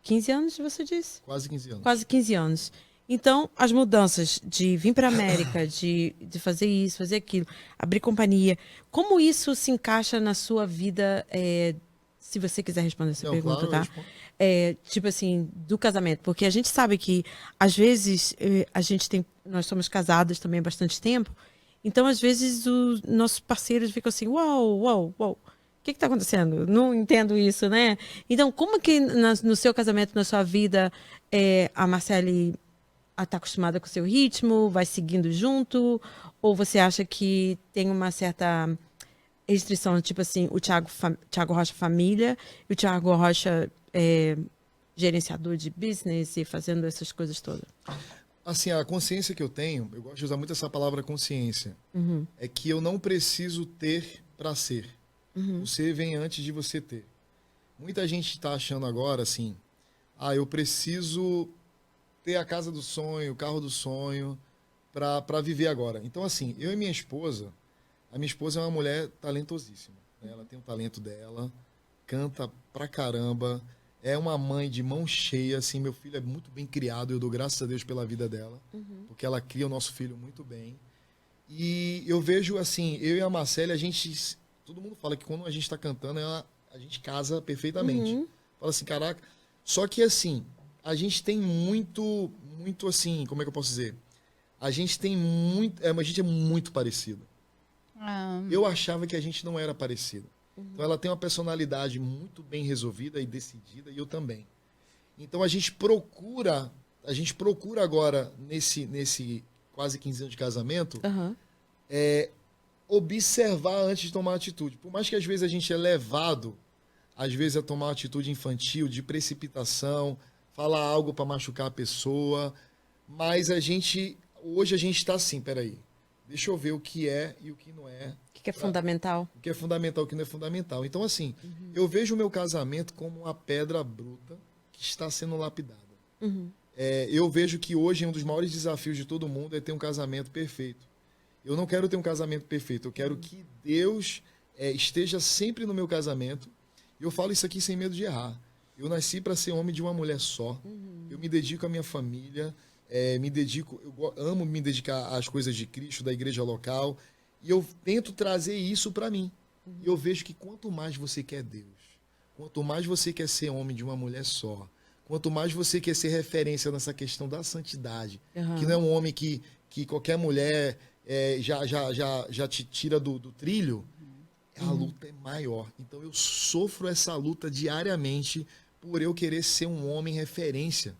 15 anos, você disse? Quase 15 anos. Quase 15 anos. Então, as mudanças de vir para a América, de fazer isso, fazer aquilo, abrir companhia, como isso se encaixa na sua vida, se você quiser responder essa pergunta, claro, tá? Tipo assim, do casamento. Porque a gente sabe que, às vezes, nós somos casados também há bastante tempo, então, às vezes, os nossos parceiros ficam assim, uau, o que está acontecendo? Não entendo isso, né? Então, como que no seu casamento, na sua vida, a Marcele está acostumada com o seu ritmo, vai seguindo junto? Ou você acha que tem uma certa restrição, tipo assim, o Thiago Rocha família e o Thiago Rocha gerenciador de business e fazendo essas coisas todas? Assim, a consciência que eu tenho, eu gosto de usar muito essa palavra consciência, é que eu não preciso ter para ser. O ser vem antes de você ter. Muita gente está achando agora assim, eu preciso ter a casa do sonho, o carro do sonho, para viver agora. Então, assim, eu e minha esposa, a minha esposa é uma mulher talentosíssima. Né? Ela tem o talento dela, canta pra caramba, é uma mãe de mão cheia, assim, meu filho é muito bem criado, eu dou graças a Deus pela vida dela, porque ela cria o nosso filho muito bem. E eu vejo, assim, eu e a Marcele, todo mundo fala que quando a gente está cantando, a gente casa perfeitamente. Fala assim, caraca, só que assim, a gente tem muito assim, como é que eu posso dizer? A gente tem muito, a gente é muito parecido. Eu achava que a gente não era parecido. Então ela tem uma personalidade muito bem resolvida e decidida, e eu também. Então a gente procura agora, nesse quase 15 anos de casamento, observar antes de tomar atitude. Por mais que às vezes a gente é levado, às vezes, a tomar uma atitude infantil, de precipitação, falar algo para machucar a pessoa, mas hoje a gente está assim, peraí, deixa eu ver o que é e o que não é. O que é fundamental? O que é fundamental e o que não é fundamental. Então, assim, eu vejo o meu casamento como uma pedra bruta que está sendo lapidada. Eu vejo que hoje um dos maiores desafios de todo mundo é ter um casamento perfeito. Eu não quero ter um casamento perfeito, eu quero que Deus esteja sempre no meu casamento. E eu falo isso aqui sem medo de errar. Eu nasci para ser homem de uma mulher só. Eu me dedico à minha família, eu amo me dedicar às coisas de Cristo, da igreja local. E eu tento trazer isso para mim. E eu vejo que quanto mais você quer Deus, quanto mais você quer ser homem de uma mulher só, quanto mais você quer ser referência nessa questão da santidade, que não é um homem que qualquer mulher já te tira do trilho, a luta é maior. Então eu sofro essa luta diariamente por eu querer ser um homem referência.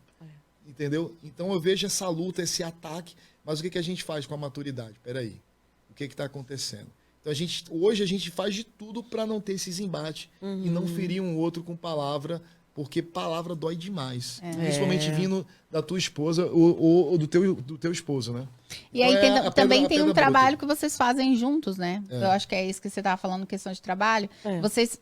Entendeu? Então eu vejo essa luta, esse ataque, mas o que a gente faz com a maturidade? Peraí, o que está acontecendo? Então hoje a gente faz de tudo para não ter esses embates e não ferir um outro com palavra, porque palavra dói demais. Principalmente vindo da tua esposa ou do teu esposo, né? E então aí também tem um trabalho bruta que vocês fazem juntos, né? Eu acho que é isso que você estava falando, questão de trabalho. Vocês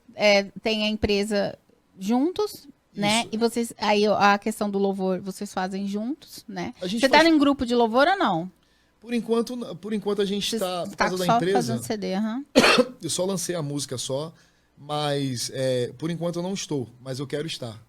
têm a empresa juntos, né? Isso. E vocês, aí a questão do louvor, vocês fazem juntos, né? A gente Você tá em grupo de louvor ou não? Por enquanto a gente está, por causa da só empresa, fazendo CD, eu só lancei a música só, mas por enquanto eu não estou, mas eu quero estar.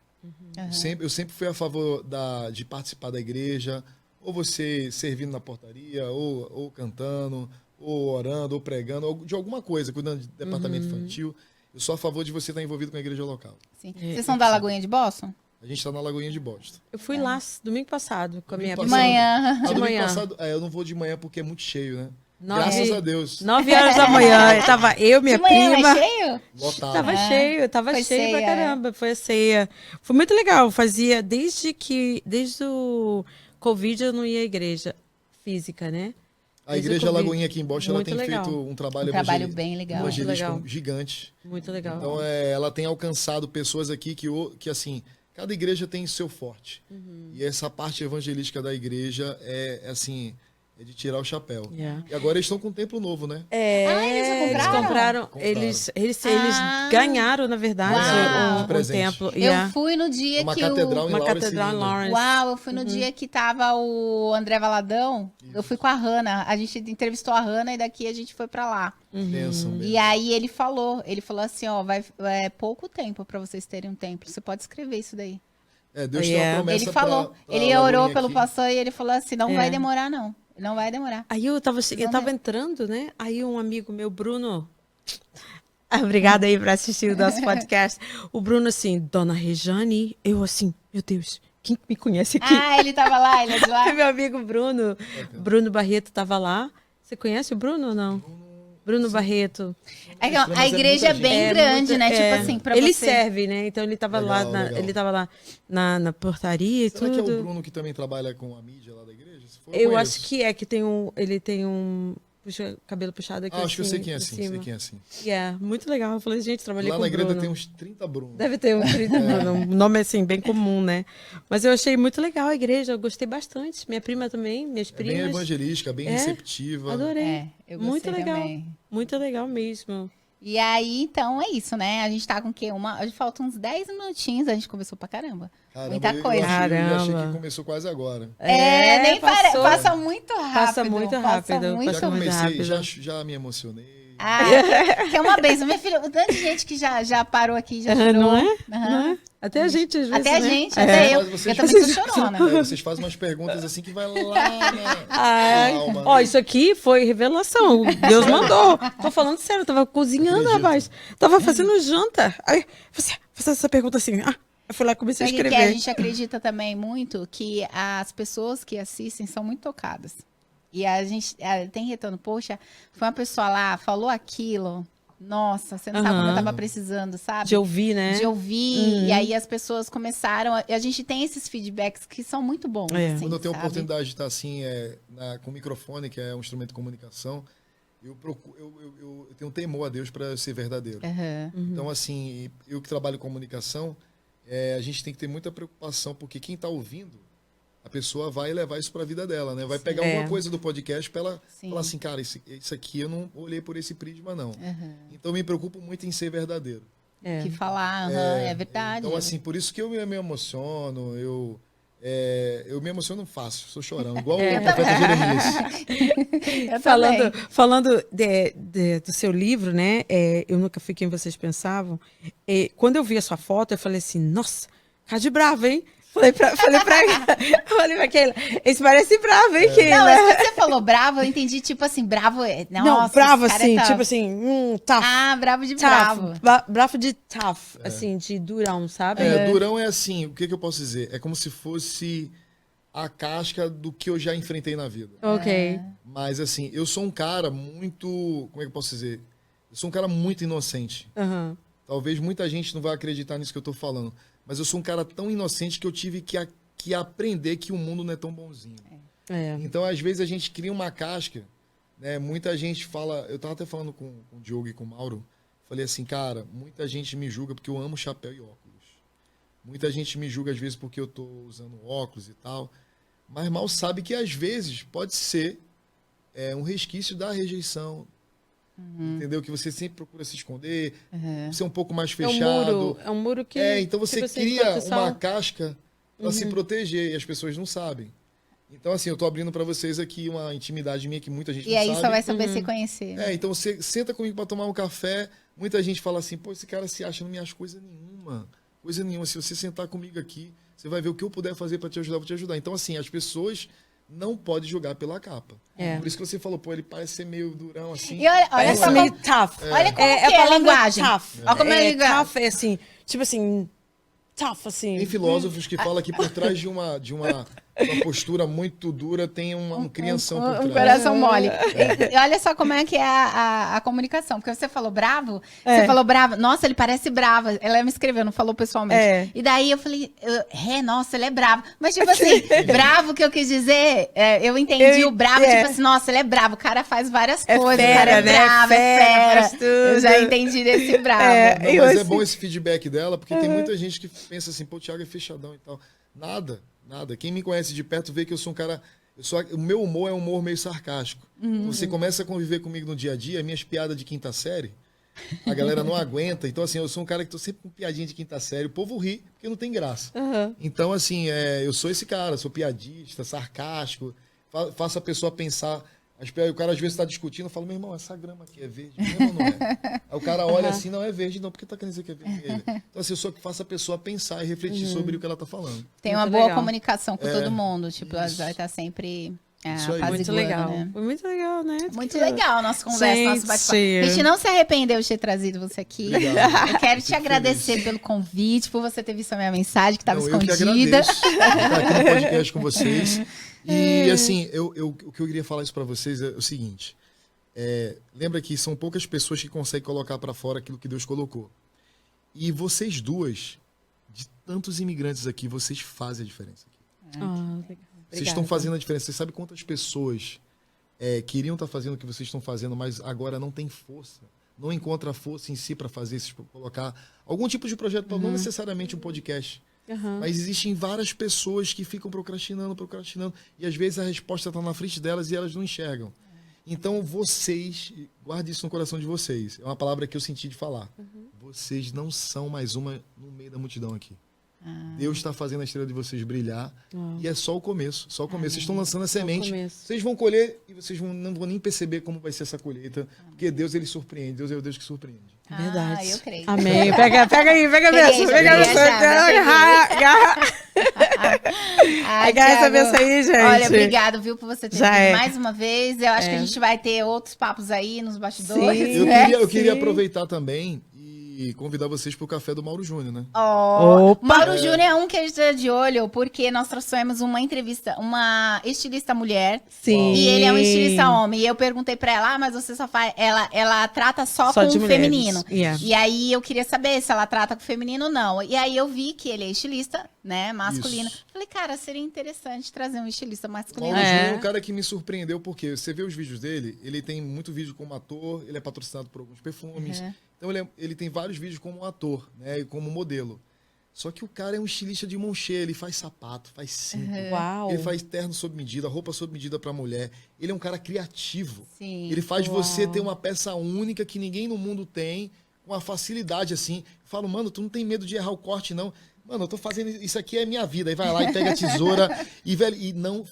Eu sempre fui a favor de participar da igreja, ou você servindo na portaria, ou cantando, ou orando, ou pregando, ou de alguma coisa, cuidando de departamento infantil. Eu sou a favor de você estar envolvido com a igreja local. Sim. Vocês são da Lagoinha de Boston? A gente está na Lagoinha de Boston. Eu fui lá domingo passado com a minha Domingo prima. Manhã. De domingo manhã. passado, eu não vou de manhã porque é muito cheio, né? 9 Graças a Deus. 9 horas da manhã. Tava eu, minha De manhã prima. é cheio? Lotado. Tava Foi cheio pra ceia, caramba. Foi a ceia. Foi muito legal. Fazia desde o Covid eu não ia à igreja física, né? A igreja Lagoinha aqui em Boston, ela Muito tem legal. feito um trabalho, Bem legal. evangelístico Muito legal. gigante. Muito legal. Então, ela tem alcançado pessoas aqui que assim, cada igreja tem seu forte. E essa parte evangelística da igreja assim, é de tirar o chapéu. Yeah. E agora eles estão com um templo novo, né? eles Eles compraram. Eles ganharam, na verdade, Uau. um Presente. templo. Eu fui no dia Uma que catedral em uma Lawrence, catedral em linda. Lawrence. Uau, eu fui no dia que tava o André Valadão. Eu fui com a Hanna. A gente entrevistou a Hanna e daqui a gente foi pra lá. Bênção mesmo. E aí ele falou assim, ó, é pouco tempo pra vocês terem um templo. Você pode escrever isso daí. Deus tem uma promessa Ele falou, pra ele Lagoinha orou pelo aqui. pastor e ele falou assim, não vai demorar não. Não vai demorar. Aí eu tava entrando, né? Aí um amigo meu, Bruno. Obrigada aí por assistir o nosso podcast. O Bruno, assim, Dona Rejane, eu assim, meu Deus, quem me conhece aqui? Ah, ele tava lá, ele é de lá. Meu amigo Bruno Barreto tava lá. Você conhece o Bruno ou não? Bruno Barreto. É que Mas a é igreja é muita bem gente. grande, né? Tipo assim, pra ele você... serve, né? Então ele tava Legal, lá, legal. ele tava lá na portaria e Será que é o tudo. Bruno que também trabalha com a mídia lá da igreja? Se for, Eu conheço. acho que ele tem um cabelo puxado aqui. Acho que eu sei quem é por assim, cima. sei quem é assim. muito legal. Eu falei, gente, trabalhei Lá com na o igreja Bruno. tem uns 30 Bruno. Deve ter um 30 Bruno. Um nome assim, bem comum, né? Mas eu achei muito legal a igreja, eu gostei bastante. Minha prima também, minhas Bem primas. evangelística, bem receptiva. Adorei. eu Muito gostei legal. também. Muito legal mesmo. E aí, então, é isso, né? A gente tá com o quê? Faltam uns 10 minutinhos, a gente conversou pra caramba. Caramba, Muita eu coisa. achei Caramba. que começou quase agora. Nem passou. passa muito rápido. Passa muito rápido. muito Já Passa muito comecei, rápido. já me emocionei. que é uma bênção. Minha filha, tanta gente que já parou aqui, já chorou. Não é? Aham. Não é? Até a gente, às vezes, Até a né? gente, até eu. Mas vocês- Eu também sou chorona. Vocês fazem umas perguntas assim que vai lá na Ai, alma. ó, isso aqui foi revelação. Deus mandou. Tô falando sério, eu tava cozinhando, Acredito. rapaz. Tava fazendo janta. Aí você essa pergunta assim. Eu fui lá e comecei a Sabe que a escrever. gente acredita também muito que as pessoas que assistem são muito tocadas. E a gente tem retorno, poxa, foi uma pessoa lá, falou aquilo. Nossa, você não sabe como eu tava precisando, sabe? De ouvir, né? De ouvir. E aí as pessoas começaram. A gente tem esses feedbacks que são muito bons. Assim, Quando eu tenho a sabe? oportunidade de estar assim, com o microfone, que é um instrumento de comunicação, eu tenho temor a Deus para ser verdadeiro. Então, assim, eu que trabalho com comunicação, a gente tem que ter muita preocupação, porque quem está ouvindo, a pessoa vai levar isso para a vida dela, né? Vai pegar alguma coisa do podcast para ela falar assim, cara, isso aqui eu não olhei por esse prisma, não. Então, eu me preocupo muito em ser verdadeiro. Que falar, é verdade. Então, assim, por isso que eu me emociono, eu me emociono fácil, sou chorão, igual o profeta Jeremias. Falando do seu livro, né? Eu nunca fui quem vocês pensavam. Quando eu vi a sua foto, eu falei assim, nossa, cara de brava, hein? Falei pra Keila, esse parece bravo, hein, Keila? Não, mas quando você falou bravo, eu entendi, tipo assim, bravo nossa, não, bravo esse cara assim, é tough. tipo assim, tough. Ah, bravo de Tough. bravo. Bravo de tough, assim, de durão, sabe? Durão é assim, o que eu posso dizer? É como se fosse a casca do que eu já enfrentei na vida. Ok. Mas, assim, eu sou um cara muito, como é que eu posso dizer? Eu sou um cara muito inocente. Uhum. Talvez muita gente não vai acreditar nisso que eu tô falando. Mas eu sou um cara tão inocente que eu tive que aprender que o mundo não é tão bonzinho. Então, às vezes, a gente cria uma casca, né? Muita gente fala... Eu tava até falando com o Diogo e com o Mauro. Falei assim, cara, muita gente me julga porque eu amo chapéu e óculos. Muita gente me julga, às vezes, porque eu tô usando óculos e tal. Mas mal sabe que, às vezes, pode ser um resquício da rejeição. Entendeu? Que você sempre procura se esconder, ser um pouco mais fechado. É um muro que... Então você cria uma casca para se proteger e as pessoas não sabem. Então, assim, eu tô abrindo para vocês aqui uma intimidade minha que muita gente não sabe. E aí só vai saber se conhecer. Então você senta comigo para tomar um café, muita gente fala assim, pô, esse cara se acha, não me acha coisa nenhuma. Coisa nenhuma. Se você sentar comigo aqui, você vai ver o que eu puder fazer para te ajudar, vou te ajudar. Então, assim, as pessoas não podem julgar pela capa. Por isso que você falou, pô, ele parece ser meio durão, assim. E olha só meio como... tough. Olha como que é a linguagem. Tough. Olha como é a linguagem. Tough é assim, tipo assim, tough, assim. Tem filósofos que falam que por trás de uma postura muito dura tem um crianção por trás. Um coração mole. E olha só como é que é a comunicação. Porque você falou bravo, você falou bravo. Nossa, ele parece bravo. Ela me escreveu, não falou pessoalmente. E daí eu falei, nossa, ele é bravo. Mas tipo assim, bravo que eu quis dizer, eu entendi o bravo, tipo assim, nossa, ele é bravo. O cara faz várias coisas, fera, o cara é né? bravo, é Faz fera. tudo. Eu já entendi desse bravo. Não, mas é bom esse feedback dela, porque tem muita gente que pensa assim, pô, o Thiago é fechadão e tal. Nada. Quem me conhece de perto vê que eu sou um cara... O meu humor é um humor meio sarcástico. Você começa a conviver comigo no dia a dia, minhas piadas de quinta série, a galera não aguenta. Então, assim, eu sou um cara que tô sempre com piadinha de quinta série. O povo ri, porque não tem graça. Então, assim, eu sou esse cara, sou piadista, sarcástico, faço a pessoa pensar... O cara às vezes está discutindo, eu falo, meu irmão, essa grama aqui é verde mesmo ou não é? Aí o cara olha assim, não é verde não, porque tá querendo dizer que é vermelho. Então assim, eu sou que faço a pessoa pensar e refletir sobre o que ela tá falando. Tem uma boa comunicação com todo mundo, tipo, ela vai estar sempre Muito legal. Né? Foi muito legal, né? Muito legal a nossa conversa, nosso bate-papo. Gente. A gente não se arrependeu de ter trazido você aqui. Obrigado. Eu quero te agradecer pelo convite, por você ter visto a minha mensagem, que estava escondida. Eu que agradeço estar aqui no podcast com vocês. E assim, o que eu queria falar isso para vocês é o seguinte. Lembra que são poucas pessoas que conseguem colocar para fora aquilo que Deus colocou. E vocês duas, de tantos imigrantes aqui, vocês fazem a diferença aqui. Legal. Vocês estão fazendo a diferença. Você sabe quantas pessoas queriam estar fazendo o que vocês estão fazendo, mas agora não tem força. Não encontra força em si para fazer, colocar algum tipo de projeto, não necessariamente um podcast. Mas existem várias pessoas que ficam procrastinando. E às vezes a resposta está na frente delas e elas não enxergam. Então vocês, guarde isso no coração de vocês. É uma palavra que eu senti de falar. Vocês não são mais uma no meio da multidão aqui. Deus está fazendo a estrela de vocês brilhar. E é só o começo. Só o começo. Vocês estão lançando a semente. Vocês vão colher e vocês não vão nem perceber como vai ser essa colheita. Porque Deus, ele surpreende. Deus é o Deus que surpreende. Verdade. Eu creio. Amém. Pega aí, pega a benção. Pega a benção. Agarra essa benção aí, gente. Olha, obrigado, viu, por você ter Já vindo é. mais uma vez. Eu acho que a gente vai ter outros papos aí nos bastidores. Eu queria aproveitar também e e convidar vocês pro café do Mauro Júnior, né? Opa! Mauro Júnior é um que a gente tá de olho, porque nós trouxemos uma entrevista, uma estilista mulher. Sim. E ele é um estilista homem. E eu perguntei pra ela, mas você só faz. Ela trata só com de o mulheres. feminino. Yeah. E aí eu queria saber se ela trata com o feminino ou não. E aí eu vi que ele é estilista, né? Masculino. Isso. Falei, cara, seria interessante trazer um estilista masculino. Mauro Júnior é É. um cara que me surpreendeu, porque você vê os vídeos dele, ele tem muito vídeo como ator, ele é patrocinado por alguns perfumes. Uhum. Então ele tem vários vídeos como ator, né? E como modelo. Só que o cara é um estilista de mão cheia, ele faz sapato, faz cinto. Uau. Ele faz terno sob medida, roupa sob medida pra mulher. Ele é um cara criativo. Sim. Ele faz Uau. você ter uma peça única que ninguém no mundo tem, com uma facilidade assim. Eu falo, mano, tu não tem medo de errar o corte, não. Mano, eu tô fazendo isso aqui, é minha vida. Aí vai lá e pega a tesoura e, velho, e não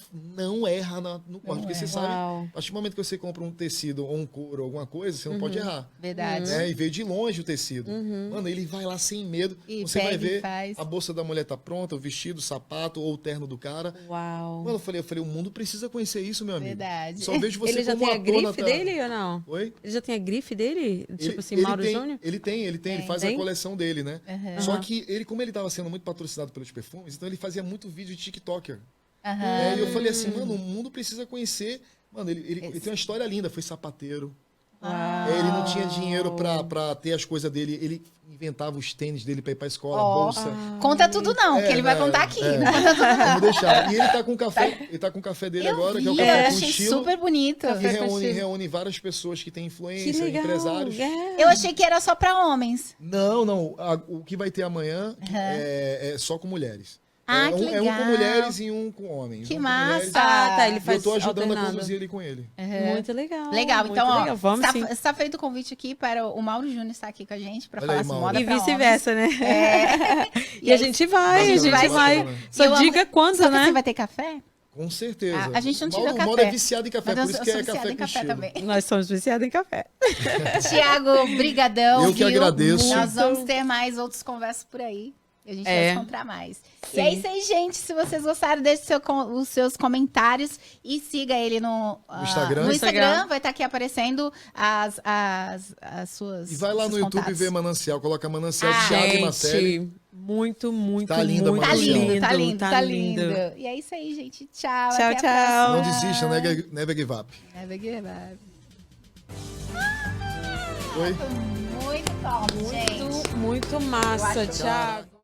erra no corte. Porque você sabe, Uau. a partir do momento que você compra um tecido ou um couro, alguma coisa, você não pode errar. Verdade. Né? E veio de longe o tecido. Mano, ele vai lá sem medo. E você vai pega e ver, faz. a bolsa da mulher tá pronta, o vestido, o sapato ou o terno do cara. Uau. Mano, eu falei, o mundo precisa conhecer isso, meu amigo. Verdade. Só vejo você Ele já como tem a ator na grife tela. dele ou não? Oi? Ele já tem a grife dele? Tipo assim, Ele Mauro tem, Júnior? Ele faz Tem? a coleção dele, né? Uhum. Só que ele, como ele estava sendo muito patrocinado pelos perfumes, então ele fazia muito vídeo de TikToker. Aham. E eu falei assim, mano, o mundo precisa conhecer. Mano, ele tem uma história linda, foi sapateiro. Uau. Ele não tinha dinheiro pra ter as coisas dele, ele inventava os tênis dele pra ir pra escola, Ó. bolsa. Conta tudo não, que ele vai contar aqui. Não conta tudo não. Vamos deixar. E ele tá com o café, ele tá com o café dele agora, que é o vi, café com achei estilo. super bonito. E Café com estilo. reúne várias pessoas que têm Que influência, legal. empresários. É. Eu achei que era só pra homens. Não. O que vai ter amanhã é só com mulheres. Ah, que É um com legal. mulheres e um com homens. Que um com massa. mulheres. Ah, tá. Ele E eu faz tô ajudando a alternado. conduzir ele com ele. Muito legal. Legal, muito então, ó, legal. Vamos sim. está feito o convite aqui para o Mauro Júnior estar aqui com a gente para Olha falar aí, sobre Mauro. moda E pra vice-versa, né? homens. É. E a gente vai, a gente Bacana, vai. bacana. Só Eu amo- diga quando, Só que né? você vai ter café? Com certeza. A gente não tira Mauro, café. Mauro é viciado em café, Mas por isso eu que sou é viciada café em com café estilo. também. Nós somos viciados em café. Tiago, brigadão, Eu que viu? agradeço. Nós vamos ter mais outras conversas por aí. E a gente vai se encontrar mais. Sim. E é isso aí, gente. Se vocês gostaram, deixe os seus comentários e siga ele no Instagram. No No Instagram Instagram. vai estar aqui aparecendo as suas. E vai lá seus no YouTube contatos. ver Manancial, coloca Manancial Ah, Thiago e Marcele. Gente, muito, muito, Tá linda, muito Tá Manancial. lindo, tá lindo, tá tá lindo. lindo. E é isso aí, gente. Tchau. Tchau, até a tchau. Não próxima. desista, never give up. Never give up. Oi? Muito top, gente. Muito massa, acho- Thiago.